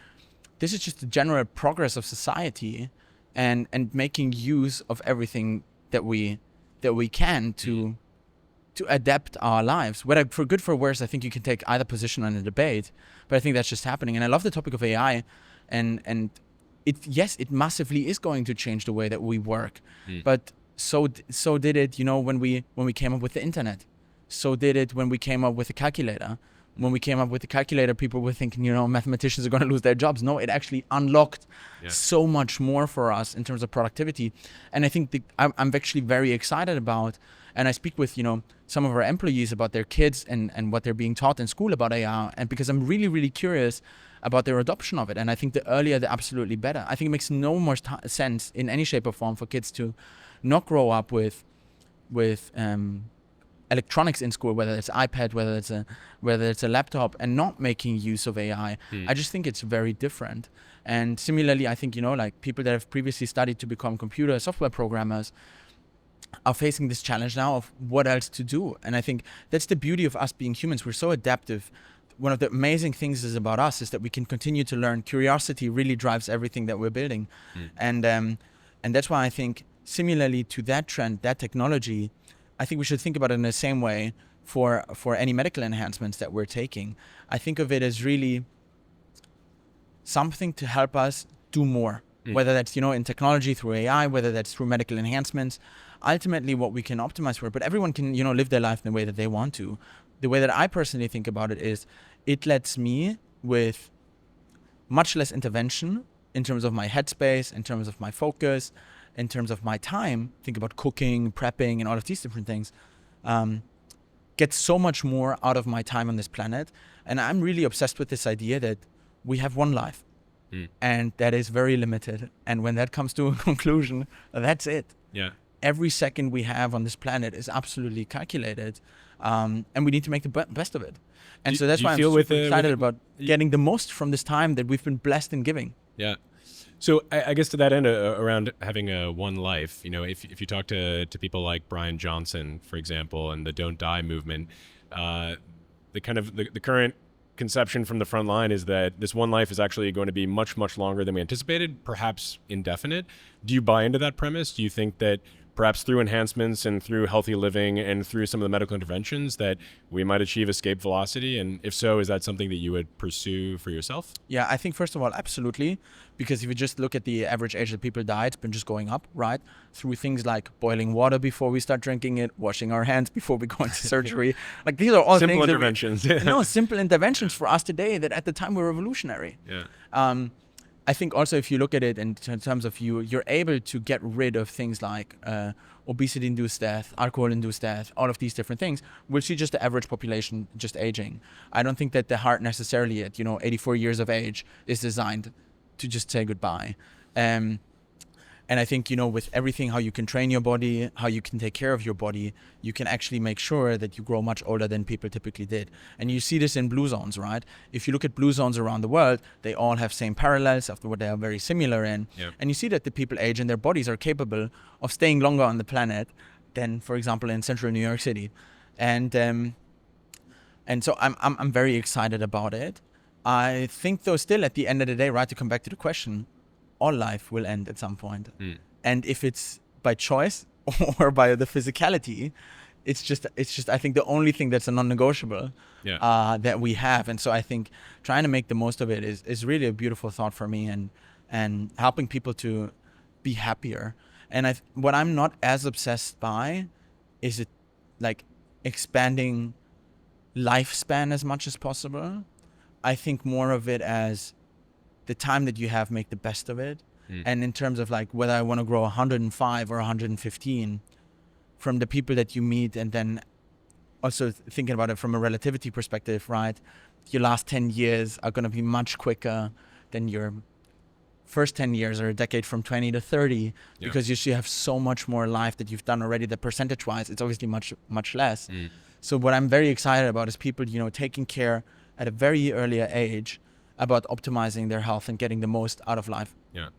this is just the general progress of society, and making use of everything that we can to adapt our lives. Whether for good for worse, I think you can take either position on a debate, but I think that's just happening. And I love the topic of AI, and it massively is going to change the way that we work. But so did it, when we came up with the internet. So did it when we came up with the calculator. When we came up with the calculator, people were thinking, mathematicians are going to lose their jobs. No, it actually unlocked so much more for us in terms of productivity. And I think I'm actually very excited about, and I speak with, some of our employees about their kids and what they're being taught in school about AI. And because I'm really, really curious about their adoption of it. And I think the earlier, the absolutely better. I think it makes no more sense in any shape or form for kids to not grow up with electronics in school, whether it's iPad, whether it's a laptop, and not making use of AI. I just think it's very different. And similarly, I think, like people that have previously studied to become computer software programmers are facing this challenge now of what else to do. And I think that's the beauty of us being humans. We're so adaptive. One of the amazing things about us is that we can continue to learn. Curiosity really drives everything that we're building. And that's why I think similarly to that trend, that technology, I think we should think about it in the same way for any medical enhancements that we're taking. I think of it as really something to help us do more, whether that's, in technology through AI, whether that's through medical enhancements, ultimately what we can optimize for. But everyone can, live their life in the way that they want to. The way that I personally think about it is it lets me, with much less intervention in terms of my headspace, in terms of my focus, in terms of my time, think about cooking, prepping, and all of these different things, get so much more out of my time on this planet. And I'm really obsessed with this idea that we have one life, and that is very limited. And when that comes to a conclusion, that's it. Yeah. Every second we have on this planet is absolutely calculated, and we need to make the best of it. And so that's why I'm super excited about getting the most from this time that we've been blessed in giving. Yeah. So I guess to that end, around having a one life, if you talk to people like Brian Johnson, for example, and the Don't Die movement, the current conception from the front line is that this one life is actually going to be much, much longer than we anticipated, perhaps indefinite. Do you buy into that premise? Do you think that perhaps through enhancements and through healthy living and through some of the medical interventions that we might achieve escape velocity? And if so, is that something that you would pursue for yourself? Yeah, I think first of all, absolutely. Because if you just look at the average age that people die, it's been just going up, right? Through things like boiling water before we start drinking it, washing our hands before we go into surgery. Like these are all simple things interventions. Simple interventions for us today that at the time were revolutionary. Yeah. I think also if you look at it in terms of you're able to get rid of things like obesity-induced death, alcohol-induced death, all of these different things. We'll see just the average population just aging. I don't think that the heart necessarily at 84 years of age is designed to just say goodbye. And I think, with everything, how you can train your body, how you can take care of your body, you can actually make sure that you grow much older than people typically did. And you see this in blue zones, right? If you look at blue zones around the world, they all have same parallels after what they are very similar in. Yep. And you see that the people age and their bodies are capable of staying longer on the planet than, for example, in central New York City. And so I'm very excited about it. I think though still at the end of the day, right, to come back to the question, all life will end at some point. And if it's by choice or by the physicality, it's just I think the only thing that's a non-negotiable that we have. And so I think trying to make the most of it is really a beautiful thought for me, and helping people to be happier. And what I'm not as obsessed by is it like expanding lifespan as much as possible. I think more of it as the time that you have, make the best of it. And in terms of like whether I want to grow 105 or 115 from the people that you meet, and then also thinking about it from a relativity perspective, right? Your last 10 years are going to be much quicker than your first 10 years or a decade from 20 to 30, because you should have so much more life that you've done already. The percentage wise, it's obviously much, much less. So what I'm very excited about is people, taking care at a very earlier age about optimizing their health and getting the most out of life. Yeah.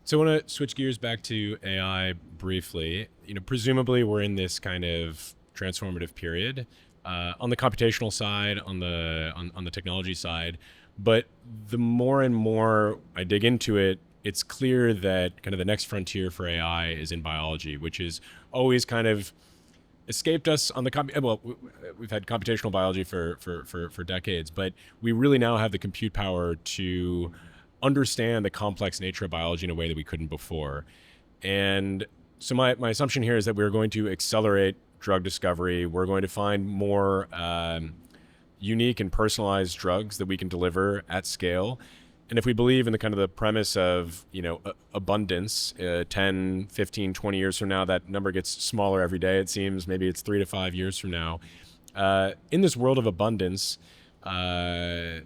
So I want to switch gears back to AI briefly. Presumably we're in this kind of transformative period on the computational side, on the technology side. But the more and more I dig into it, it's clear that kind of the next frontier for AI is in biology, which is always kind of escaped us on the we've had computational biology for decades, but we really now have the compute power to understand the complex nature of biology in a way that we couldn't before. And so my assumption here is that we're going to accelerate drug discovery. We're going to find more unique and personalized drugs that we can deliver at scale. And if we believe in the kind of the premise of, abundance, 10, 15, 20 years from now, that number gets smaller every day, it seems. Maybe it's 3 to 5 years from now. In this world of abundance,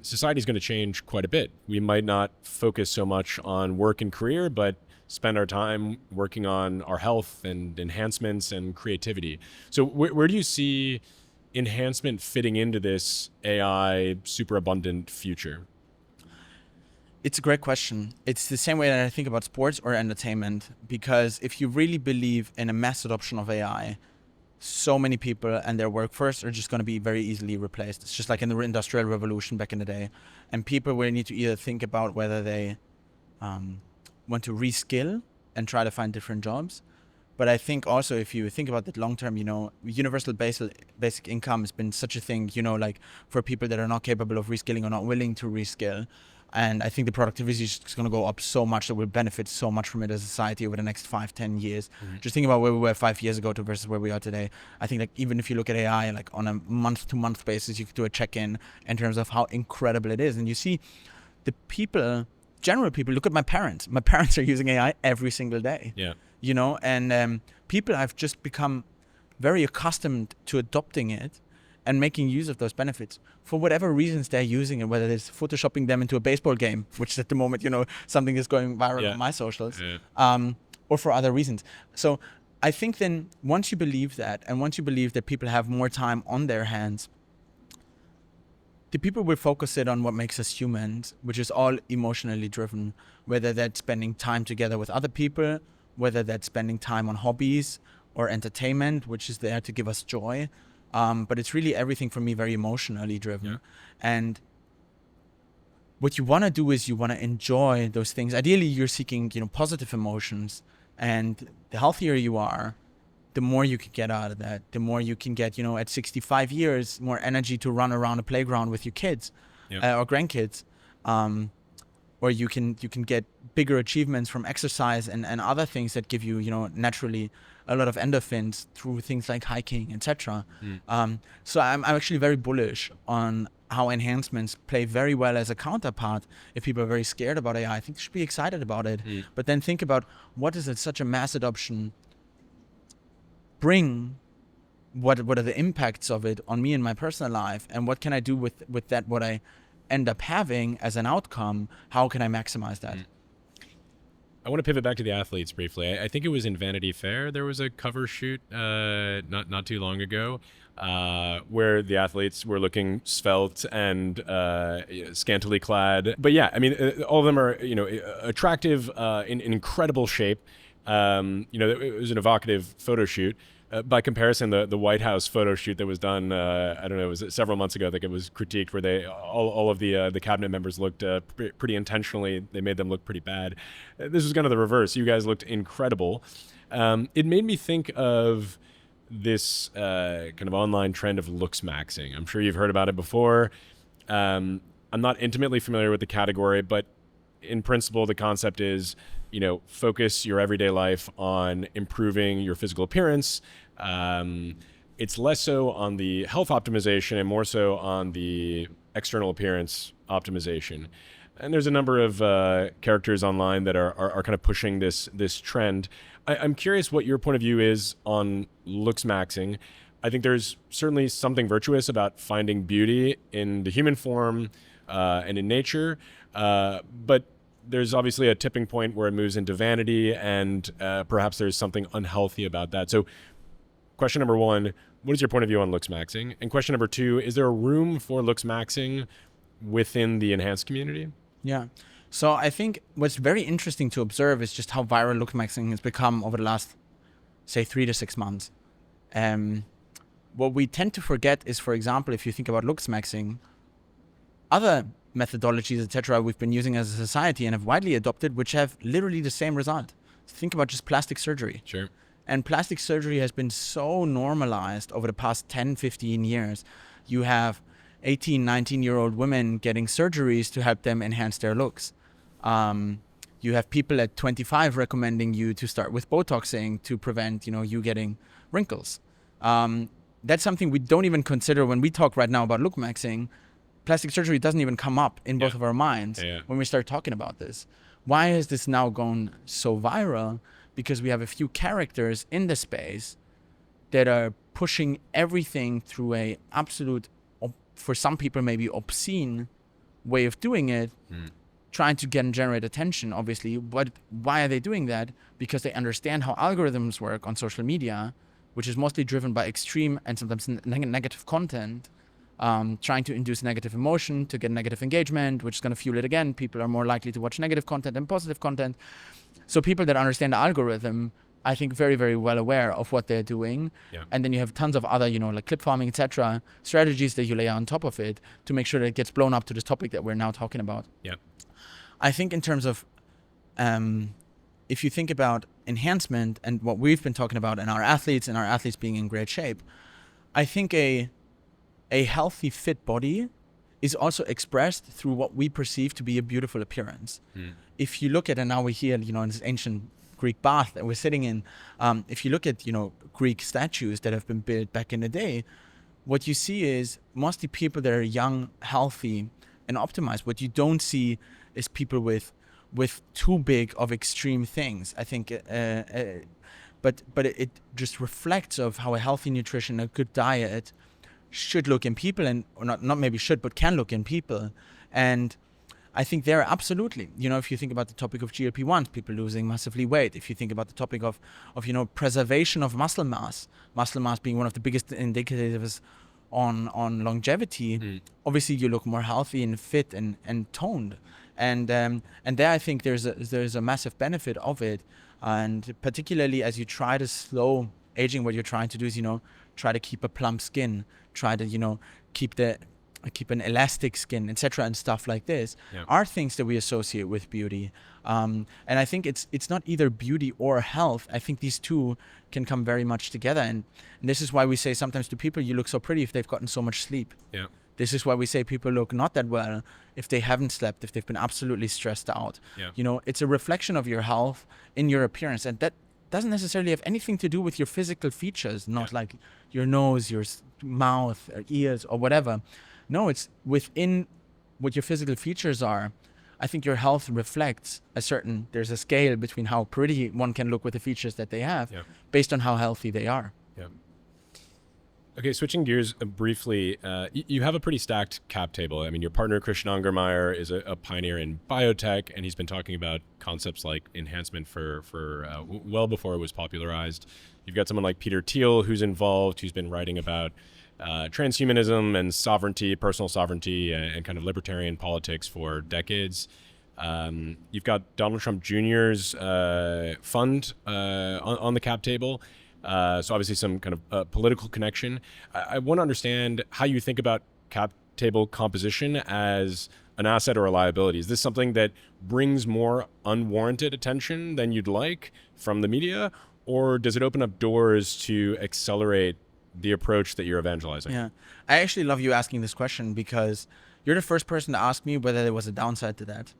society is going to change quite a bit. We might not focus so much on work and career, but spend our time working on our health and enhancements and creativity. So where do you see enhancement fitting into this AI super abundant future? It's a great question. It's the same way that I think about sports or entertainment, because if you really believe in a mass adoption of AI, so many people and their workforce are just going to be very easily replaced. It's just like in the Industrial Revolution back in the day. And people will need to either think about whether they want to reskill and try to find different jobs. But I think also if you think about that long term, universal basic income has been such a thing, like for people that are not capable of reskilling or not willing to reskill. And I think the productivity is just going to go up so much that we'll benefit so much from it as a society over the next 5-10 years. Mm-hmm. Just think about where we were 5 years ago to versus where we are today. I think like even if you look at AI like on a month-to-month basis, you could do a check-in in terms of how incredible it is. And you see the people, general people, look at my parents. My parents are using AI every single day. Yeah. And people have just become very accustomed to adopting it and making use of those benefits for whatever reasons they're using it, whether it's photoshopping them into a baseball game, which at the moment, something is going viral on my socials, or for other reasons. So I think then once you believe that, and once you believe that people have more time on their hands, the people will focus it on what makes us humans, which is all emotionally driven, whether that's spending time together with other people, whether that's spending time on hobbies or entertainment, which is there to give us joy. But it's really everything for me very emotionally driven. Yeah. And what you want to do is you want to enjoy those things. Ideally, you're seeking, positive emotions. And the healthier you are, the more you can get out of that. The more you can get, at 65 years, more energy to run around a playground with your kids or grandkids. Or you can get bigger achievements from exercise and other things that give you, naturally a lot of endorphins through things like hiking, etc. So I'm actually very bullish on how enhancements play very well as a counterpart. If people are very scared about AI, I think they should be excited about it. But then think about what does such a mass adoption bring? What are the impacts of it on me in my personal life? And what can I do with that, what I end up having as an outcome? How can I maximize that? I want to pivot back to the athletes briefly. I think it was in Vanity Fair. There was a cover shoot not too long ago where the athletes were looking svelte and scantily clad. But yeah, I mean, all of them are attractive, in incredible shape. It was an evocative photo shoot. By comparison, the White House photo shoot that was done, I don't know, it was several months ago. I think it was critiqued where they all of the cabinet members looked pretty intentionally. They made them look pretty bad. This was kind of the reverse. You guys looked incredible. It made me think of this kind of online trend of Looksmaxxing. I'm sure you've heard about it before. I'm not intimately familiar with the category, but in principle, the concept is, focus your everyday life on improving your physical appearance. It's less so on the health optimization and more so on the external appearance optimization. And there's a number of characters online that are kind of pushing this trend. I'm curious what your point of view is on Looksmaxxing. I think there's certainly something virtuous about finding beauty in the human form and in nature, but there's obviously a tipping point where it moves into vanity, and perhaps there's something unhealthy about that. So question number one, what is your point of view on Looksmaxxing? And question number two, is there a room for Looksmaxxing within the enhanced community? Yeah. So I think what's very interesting to observe is just how viral Looksmaxxing has become over the last, say, 3 to 6 months. What we tend to forget is, for example, if you think about Looksmaxxing, other methodologies, etc., we've been using as a society and have widely adopted, which have literally the same result. Think about just plastic surgery. Sure. And plastic surgery has been so normalized over the past 10, 15 years. You have 18, 19-year-old women getting surgeries to help them enhance their looks. You have people at 25 recommending you to start with Botoxing to prevent, you getting wrinkles. That's something we don't even consider when we talk right now about Looksmaxxing. Plastic surgery doesn't even come up in both of our minds when we start talking about this. Why has this now gone so viral? Because we have a few characters in the space that are pushing everything through a absolute, for some people maybe obscene way of doing it, trying to get and generate attention, obviously. But why are they doing that? Because they understand how algorithms work on social media, which is mostly driven by extreme and sometimes negative content, trying to induce negative emotion to get negative engagement, which is going to fuel it again. People are more likely to watch negative content than positive content. So people that understand the algorithm, I think very, very well aware of what they're doing. Yeah. And then you have tons of other, like clip farming, etc., strategies that you lay on top of it to make sure that it gets blown up to this topic that we're now talking about. Yeah. I think in terms of, if you think about enhancement and what we've been talking about and our athletes being in great shape, I think a healthy, fit body is also expressed through what we perceive to be a beautiful appearance. If you look at, and now we're here, in this ancient Greek bath that we're sitting in, if you look at, Greek statues that have been built back in the day, what you see is mostly people that are young, healthy, and optimized. What you don't see is people with too big of extreme things. I think, but it just reflects of how a healthy nutrition, a good diet should look in people, and or not maybe should, but can look in people. And I think there absolutely, if you think about the topic of GLP-1s, people losing massively weight. If you think about the topic of preservation of muscle mass being one of the biggest indicators on longevity, obviously you look more healthy and fit and toned. And there I think there's a massive benefit of it. And particularly as you try to slow aging, what you're trying to do is, try to keep a plump skin, try to, keep an elastic skin, etc., and stuff like this are things that we associate with beauty. And I think it's not either beauty or health. I think these two can come very much together. And this is why we say sometimes to people, you look so pretty if they've gotten so much sleep. Yeah. This is why we say people look not that well if they haven't slept, if they've been absolutely stressed out. Yeah. It's a reflection of your health in your appearance. And that doesn't necessarily have anything to do with your physical features, not like your nose, your mouth, or ears, or whatever. No, it's within what your physical features are. I think your health reflects there's a scale between how pretty one can look with the features that they have based on how healthy they are. Yeah. Okay, switching gears briefly, you have a pretty stacked cap table. I mean, your partner, Christian Angermeyer, is a pioneer in biotech, and he's been talking about concepts like enhancement for well before it was popularized. You've got someone like Peter Thiel, who's involved, who's been writing about transhumanism and sovereignty, personal sovereignty, and kind of libertarian politics for decades. You've got Donald Trump Jr.'s fund on the cap table. So obviously some kind of political connection. I want to understand how you think about cap table composition as an asset or a liability. Is this something that brings more unwarranted attention than you'd like from the media, or does it open up doors to accelerate the approach that you're evangelizing? Yeah, I actually love you asking this question because you're the first person to ask me whether there was a downside to that.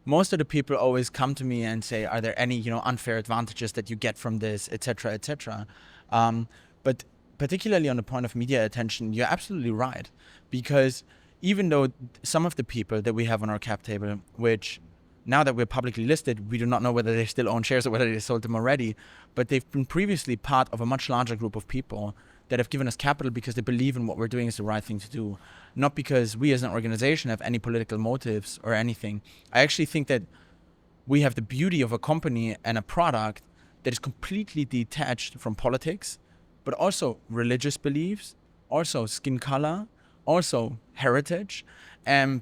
Most of the people always come to me and say, are there any, unfair advantages that you get from this, et cetera, et cetera. But particularly on the point of media attention, you're absolutely right. Because even though some of the people that we have on our cap table, which now that we're publicly listed, we do not know whether they still own shares or whether they sold them already, but they've been previously part of a much larger group of people that have given us capital because they believe in what we're doing is the right thing to do, not because we as an organization have any political motives or anything. I actually think that we have the beauty of a company and a product that is completely detached from politics, but also religious beliefs, also skin color, also heritage.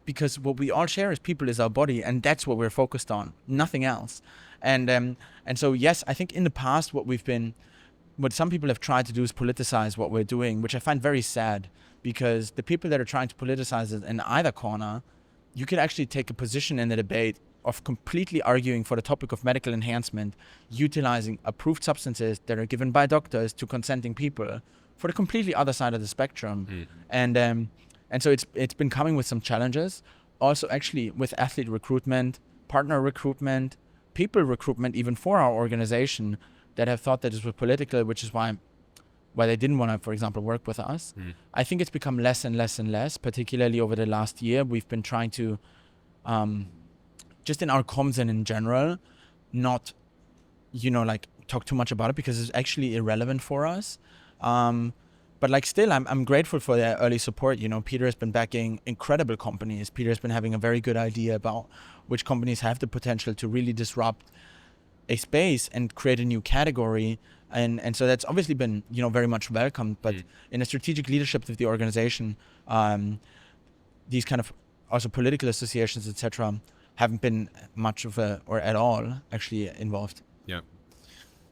because what we all share as people is our body, and that's what we're focused on, nothing else. And so, yes, I think in the past, what some people have tried to do is politicize what we're doing, which I find very sad, because the people that are trying to politicize it in either corner, you could actually take a position in the debate of completely arguing for the topic of medical enhancement, utilizing approved substances that are given by doctors to consenting people for the completely other side of the spectrum. And so it's been coming with some challenges. Also, actually, with athlete recruitment, partner recruitment, people recruitment, even for our organization, that have thought that this was political, which is why they didn't want to, for example, work with us. I think it's become less and less and less, particularly over the last year. We've been trying to, just in our comms and in general, not, talk too much about it, because it's actually irrelevant for us. But still, I'm grateful for their early support. Peter has been backing incredible companies. Peter has been having a very good idea about which companies have the potential to really disrupt a space and create a new category. And so that's obviously been, very much welcomed. But in the strategic leadership of the organization, these kind of also political associations, etc., haven't been much of or at all actually involved. Yeah.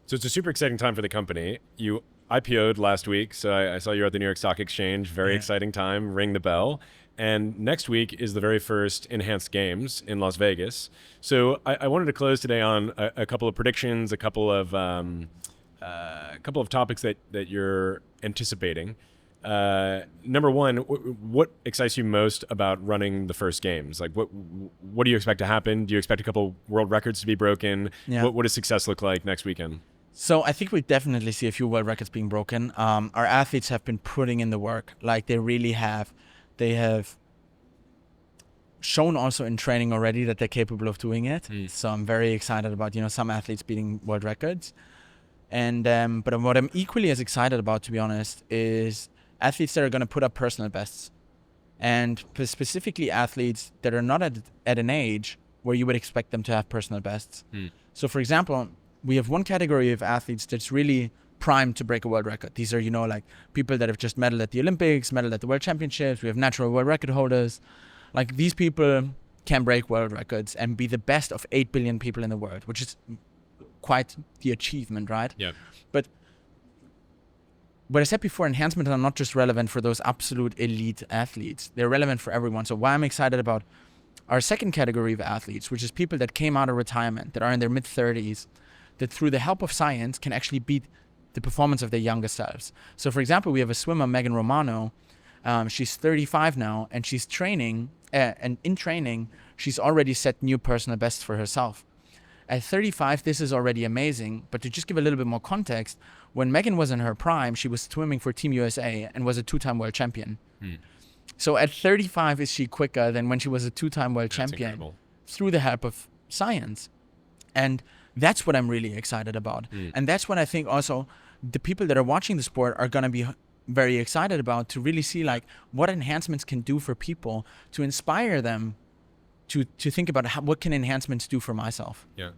So it's a super exciting time for the company. You IPO'd last week, so I saw you at the New York Stock Exchange. Very exciting time. Ring the bell. And next week is the very first Enhanced Games in Las Vegas. So I wanted to close today on a couple of predictions, a couple of topics that you're anticipating. Number one, what excites you most about running the first games? Like, what do you expect to happen? Do you expect a couple world records to be broken? Yeah. What does success look like next weekend? So I think we definitely see a few world records being broken. Our athletes have been putting in the work, like they really have. They have shown also in training already that they're capable of doing it. So I'm very excited about, some athletes beating world records. And but what I'm equally as excited about, to be honest, is athletes that are going to put up personal bests, and specifically athletes that are not at an age where you would expect them to have personal bests. So, for example, we have one category of athletes that's really primed to break a world record. These are, people that have just medaled at the Olympics, medaled at the World Championships. We have natural world record holders. These people can break world records and be the best of 8 billion people in the world, which is quite the achievement, right? Yeah. But what I said before, enhancements are not just relevant for those absolute elite athletes. They're relevant for everyone. So why I'm excited about our second category of athletes, which is people that came out of retirement, that are in their mid-30s, that through the help of science can actually beat the performance of their younger selves. So, for example, we have a swimmer, Megan Romano. She's 35 now, and she's training, and in training, she's already set new personal bests for herself. At 35, this is already amazing, but to just give a little bit more context, when Megan was in her prime, she was swimming for Team USA and was a 2-time world champion. So at 35, is she quicker than when she was a 2-time world champion? Incredible. Through the help of science. And that's what I'm really excited about. And that's what I think also the people that are watching the sport are going to be very excited about, to really see what enhancements can do for people, to inspire them to think about what can enhancements do for myself. Yeah.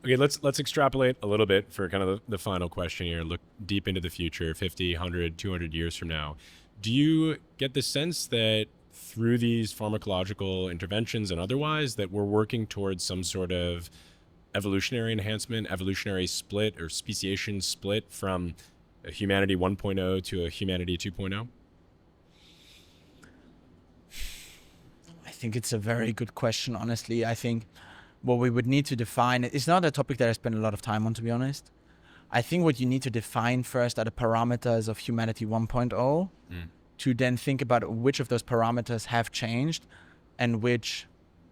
Okay, let's extrapolate a little bit for kind of the final question here. Look deep into the future, 50, 100, 200 years from now. Do you get the sense that through these pharmacological interventions and otherwise that we're working towards some sort of evolutionary enhancement, evolutionary split or speciation split from a humanity 1.0 to a humanity 2.0? I think it's a very good question, honestly. I think what we would need to define, it's not a topic that I spend a lot of time on, to be honest. I think what you need to define first are the parameters of humanity 1.0 to then think about which of those parameters have changed and which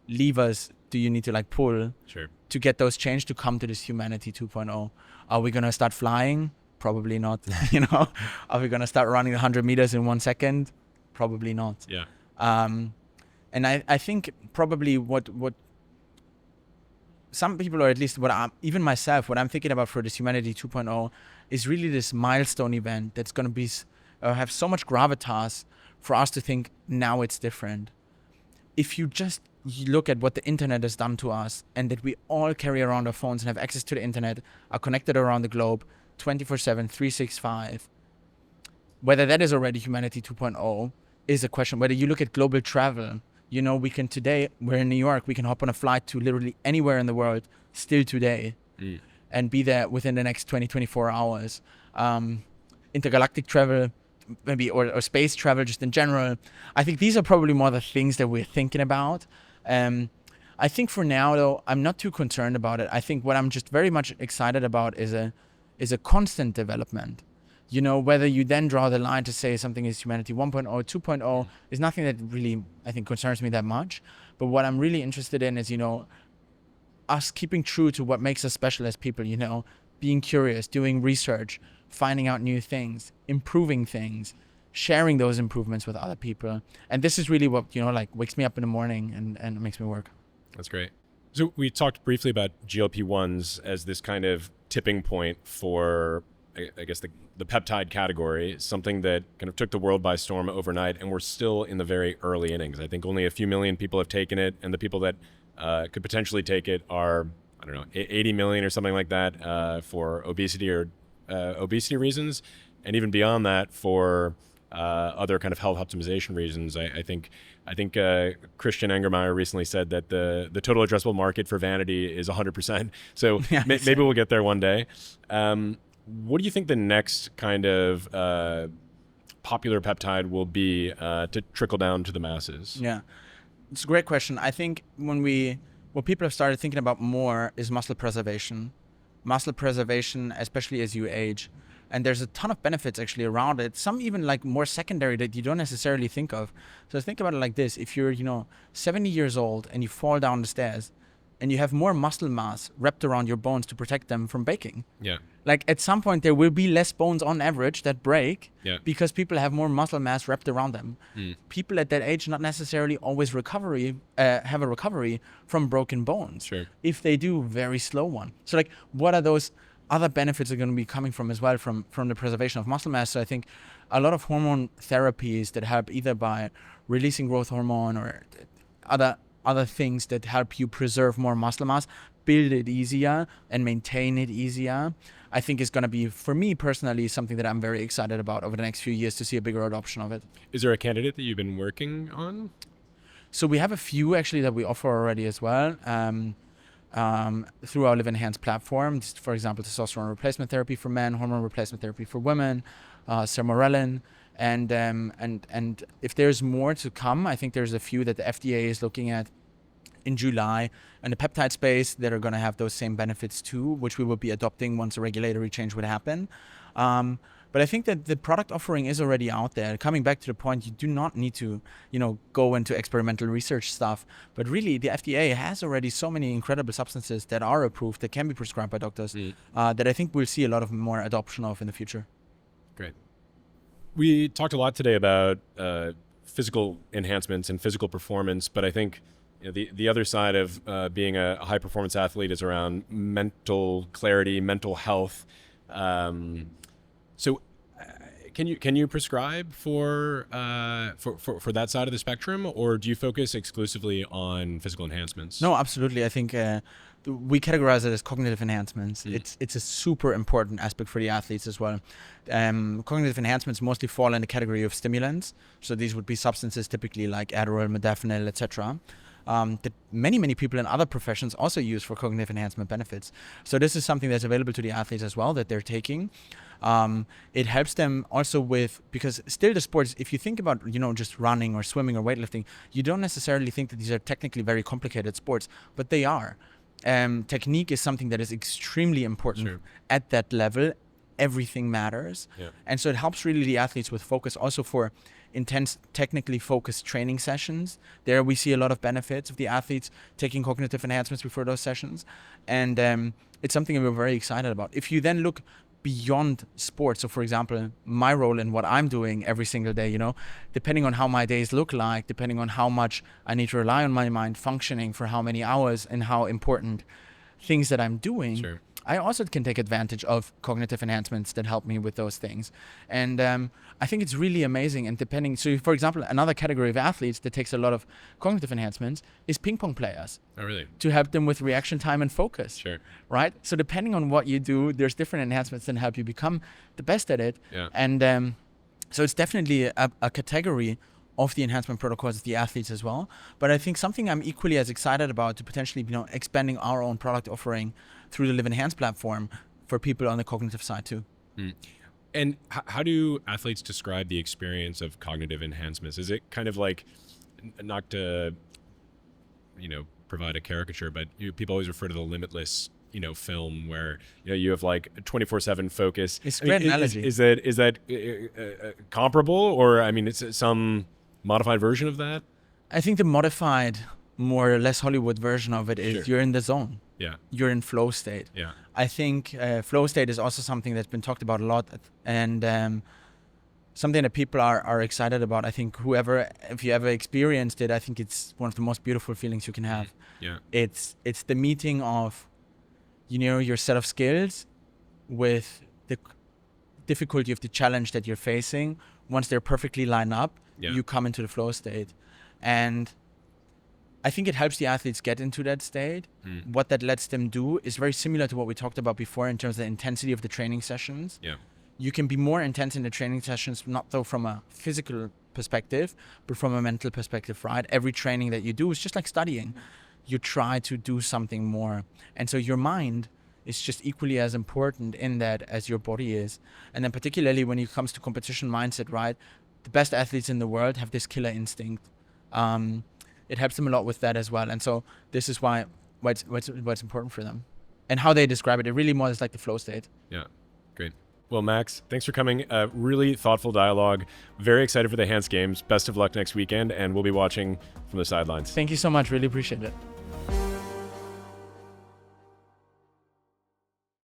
levers do you need to pull to get those changed to come to this humanity 2.0. Are we going to start flying? Probably not. Are we going to start running 100 meters in 1 second? Probably not. Yeah. And I think probably what some people, or at least even myself, what I'm thinking about for this humanity 2.0 is really this milestone event that's going to be have so much gravitas for us to think now it's different. If you just look at what the internet has done to us, and that we all carry around our phones and have access to the internet, are connected around the globe 24/7, 365, whether that is already humanity 2.0 is a question. Whether you look at global travel, You know, we can today, we're in New York, we can hop on a flight to literally anywhere in the world still today and be there within the next 24 hours. Intergalactic travel, maybe, or space travel just in general. I think these are probably more the things that we're thinking about. I think for now, though, I'm not too concerned about it. I think what I'm just very much excited about is a constant development. You know, whether you then draw the line to say something is humanity 1.0, 2.0 is nothing that really, I think, concerns me that much. But what I'm really interested in is, you know, us keeping true to what makes us special as people, you know, being curious, doing research, finding out new things, improving things, sharing those improvements with other people. And this is really what, you know, like wakes me up in the morning and makes me work. That's great. So we talked briefly about GLP-1s as this kind of tipping point for, I guess, the peptide category, something that kind of took the world by storm overnight, and we're still in the very early innings. I think only a few million people have taken it, and the people that could potentially take it are, I don't know, 80 million or something like that for obesity or obesity reasons, and even beyond that for other kind of health optimization reasons. I think Christian Engermeyer recently said that the total addressable market for vanity is 100%. So maybe we'll get there one day. What do you think the next kind of popular peptide will be to trickle down to the masses? Yeah, it's a great question. I think what people have started thinking about more is muscle preservation, especially as you age. And there's a ton of benefits actually around it. Some even like more secondary that you don't necessarily think of. So think about it like this. If you're, 70 years old and you fall down the stairs and you have more muscle mass wrapped around your bones to protect them from breaking. Yeah. Like at some point there will be less bones on average that break because people have more muscle mass wrapped around them. People at that age not necessarily always have a recovery from broken bones. Sure. If they do, very slow one. So like what are those other benefits are going to be coming from as well from the preservation of muscle mass? So I think a lot of hormone therapies that help either by releasing growth hormone or other things that help you preserve more muscle mass, build it easier and maintain it easier, I think is going to be, for me personally, something that I'm very excited about over the next few years to see a bigger adoption of it. Is there a candidate that you've been working on? So we have a few actually that we offer already as well. Through our Live Enhanced platform, for example, testosterone replacement therapy for men, hormone replacement therapy for women, sermorelin, and if there's more to come, I think there's a few that the FDA is looking at in July in the peptide space that are going to have those same benefits too, which we will be adopting once a regulatory change would happen. But I think that the product offering is already out there. Coming back to the point, you do not need to, go into experimental research stuff. But really, the FDA has already so many incredible substances that are approved, that can be prescribed by doctors, that I think we'll see a lot of more adoption of in the future. Great. We talked a lot today about physical enhancements and physical performance, but I think the other side of being a high-performance athlete is around mental clarity, mental health. So can you prescribe for that side of the spectrum, or do you focus exclusively on physical enhancements? No, absolutely. I think we categorize it as cognitive enhancements. It's a super important aspect for the athletes as well. Cognitive enhancements mostly fall in the category of stimulants. So these would be substances typically like Adderall, modafinil, etc. That many people in other professions also use for cognitive enhancement benefits. So this is something that's available to the athletes as well that they're taking. It helps them also because still the sports, if you think about, just running or swimming or weightlifting, you don't necessarily think that these are technically very complicated sports, but they are. Technique is something that is extremely important at that level. Everything matters. Yeah. And so it helps really the athletes with focus also for intense, technically focused training sessions. There we see a lot of benefits of the athletes taking cognitive enhancements before those sessions. And it's something we're very excited about. If you then look beyond sports, so for example, my role in what I'm doing every single day, depending on how my days look like, depending on how much I need to rely on my mind functioning for how many hours and how important things that I'm doing, I also can take advantage of cognitive enhancements that help me with those things. And I think it's really amazing. And so for example, another category of athletes that takes a lot of cognitive enhancements is ping pong players. Oh, really? To help them with reaction time and focus. Sure. Right? So depending on what you do, there's different enhancements that help you become the best at it. Yeah. And so it's definitely a category of the enhancement protocols is the athletes as well. But I think something I'm equally as excited about to potentially, expanding our own product offering through the Live Enhanced platform for people on the cognitive side too. And how do athletes describe the experience of cognitive enhancements? Is it kind of like, not to, provide a caricature, but people always refer to the Limitless, film where, you have like 24/7 focus. It's a great analogy. Is that comparable, or it's some modified version of that? I think the modified, more or less Hollywood version of it is Sure. you're in the zone. Yeah. You're in flow state. Yeah. I think flow state is also something that's been talked about a lot, and something that people are excited about. I think if you ever experienced it, I think it's one of the most beautiful feelings you can have. Yeah. It's the meeting of, your set of skills with the difficulty of the challenge that you're facing. Once they're perfectly lined up, you come into the flow state. And I think it helps the athletes get into that state. What that lets them do is very similar to what we talked about before in terms of the intensity of the training sessions. Yeah. You can be more intense in the training sessions, not though from a physical perspective, but from a mental perspective, right? Every training that you do is just like studying. You try to do something more. And so your mind is just equally as important in that as your body is. And then particularly when it comes to competition mindset, right? The best athletes in the world have this killer instinct. It helps them a lot with that as well. And so this is why it's important for them. And how they describe it really more is like the flow state. Yeah, great. Well, Max, thanks for coming. Really thoughtful dialogue. Very excited for the Enhanced Games. Best of luck next weekend, and we'll be watching from the sidelines. Thank you so much. Really appreciate it.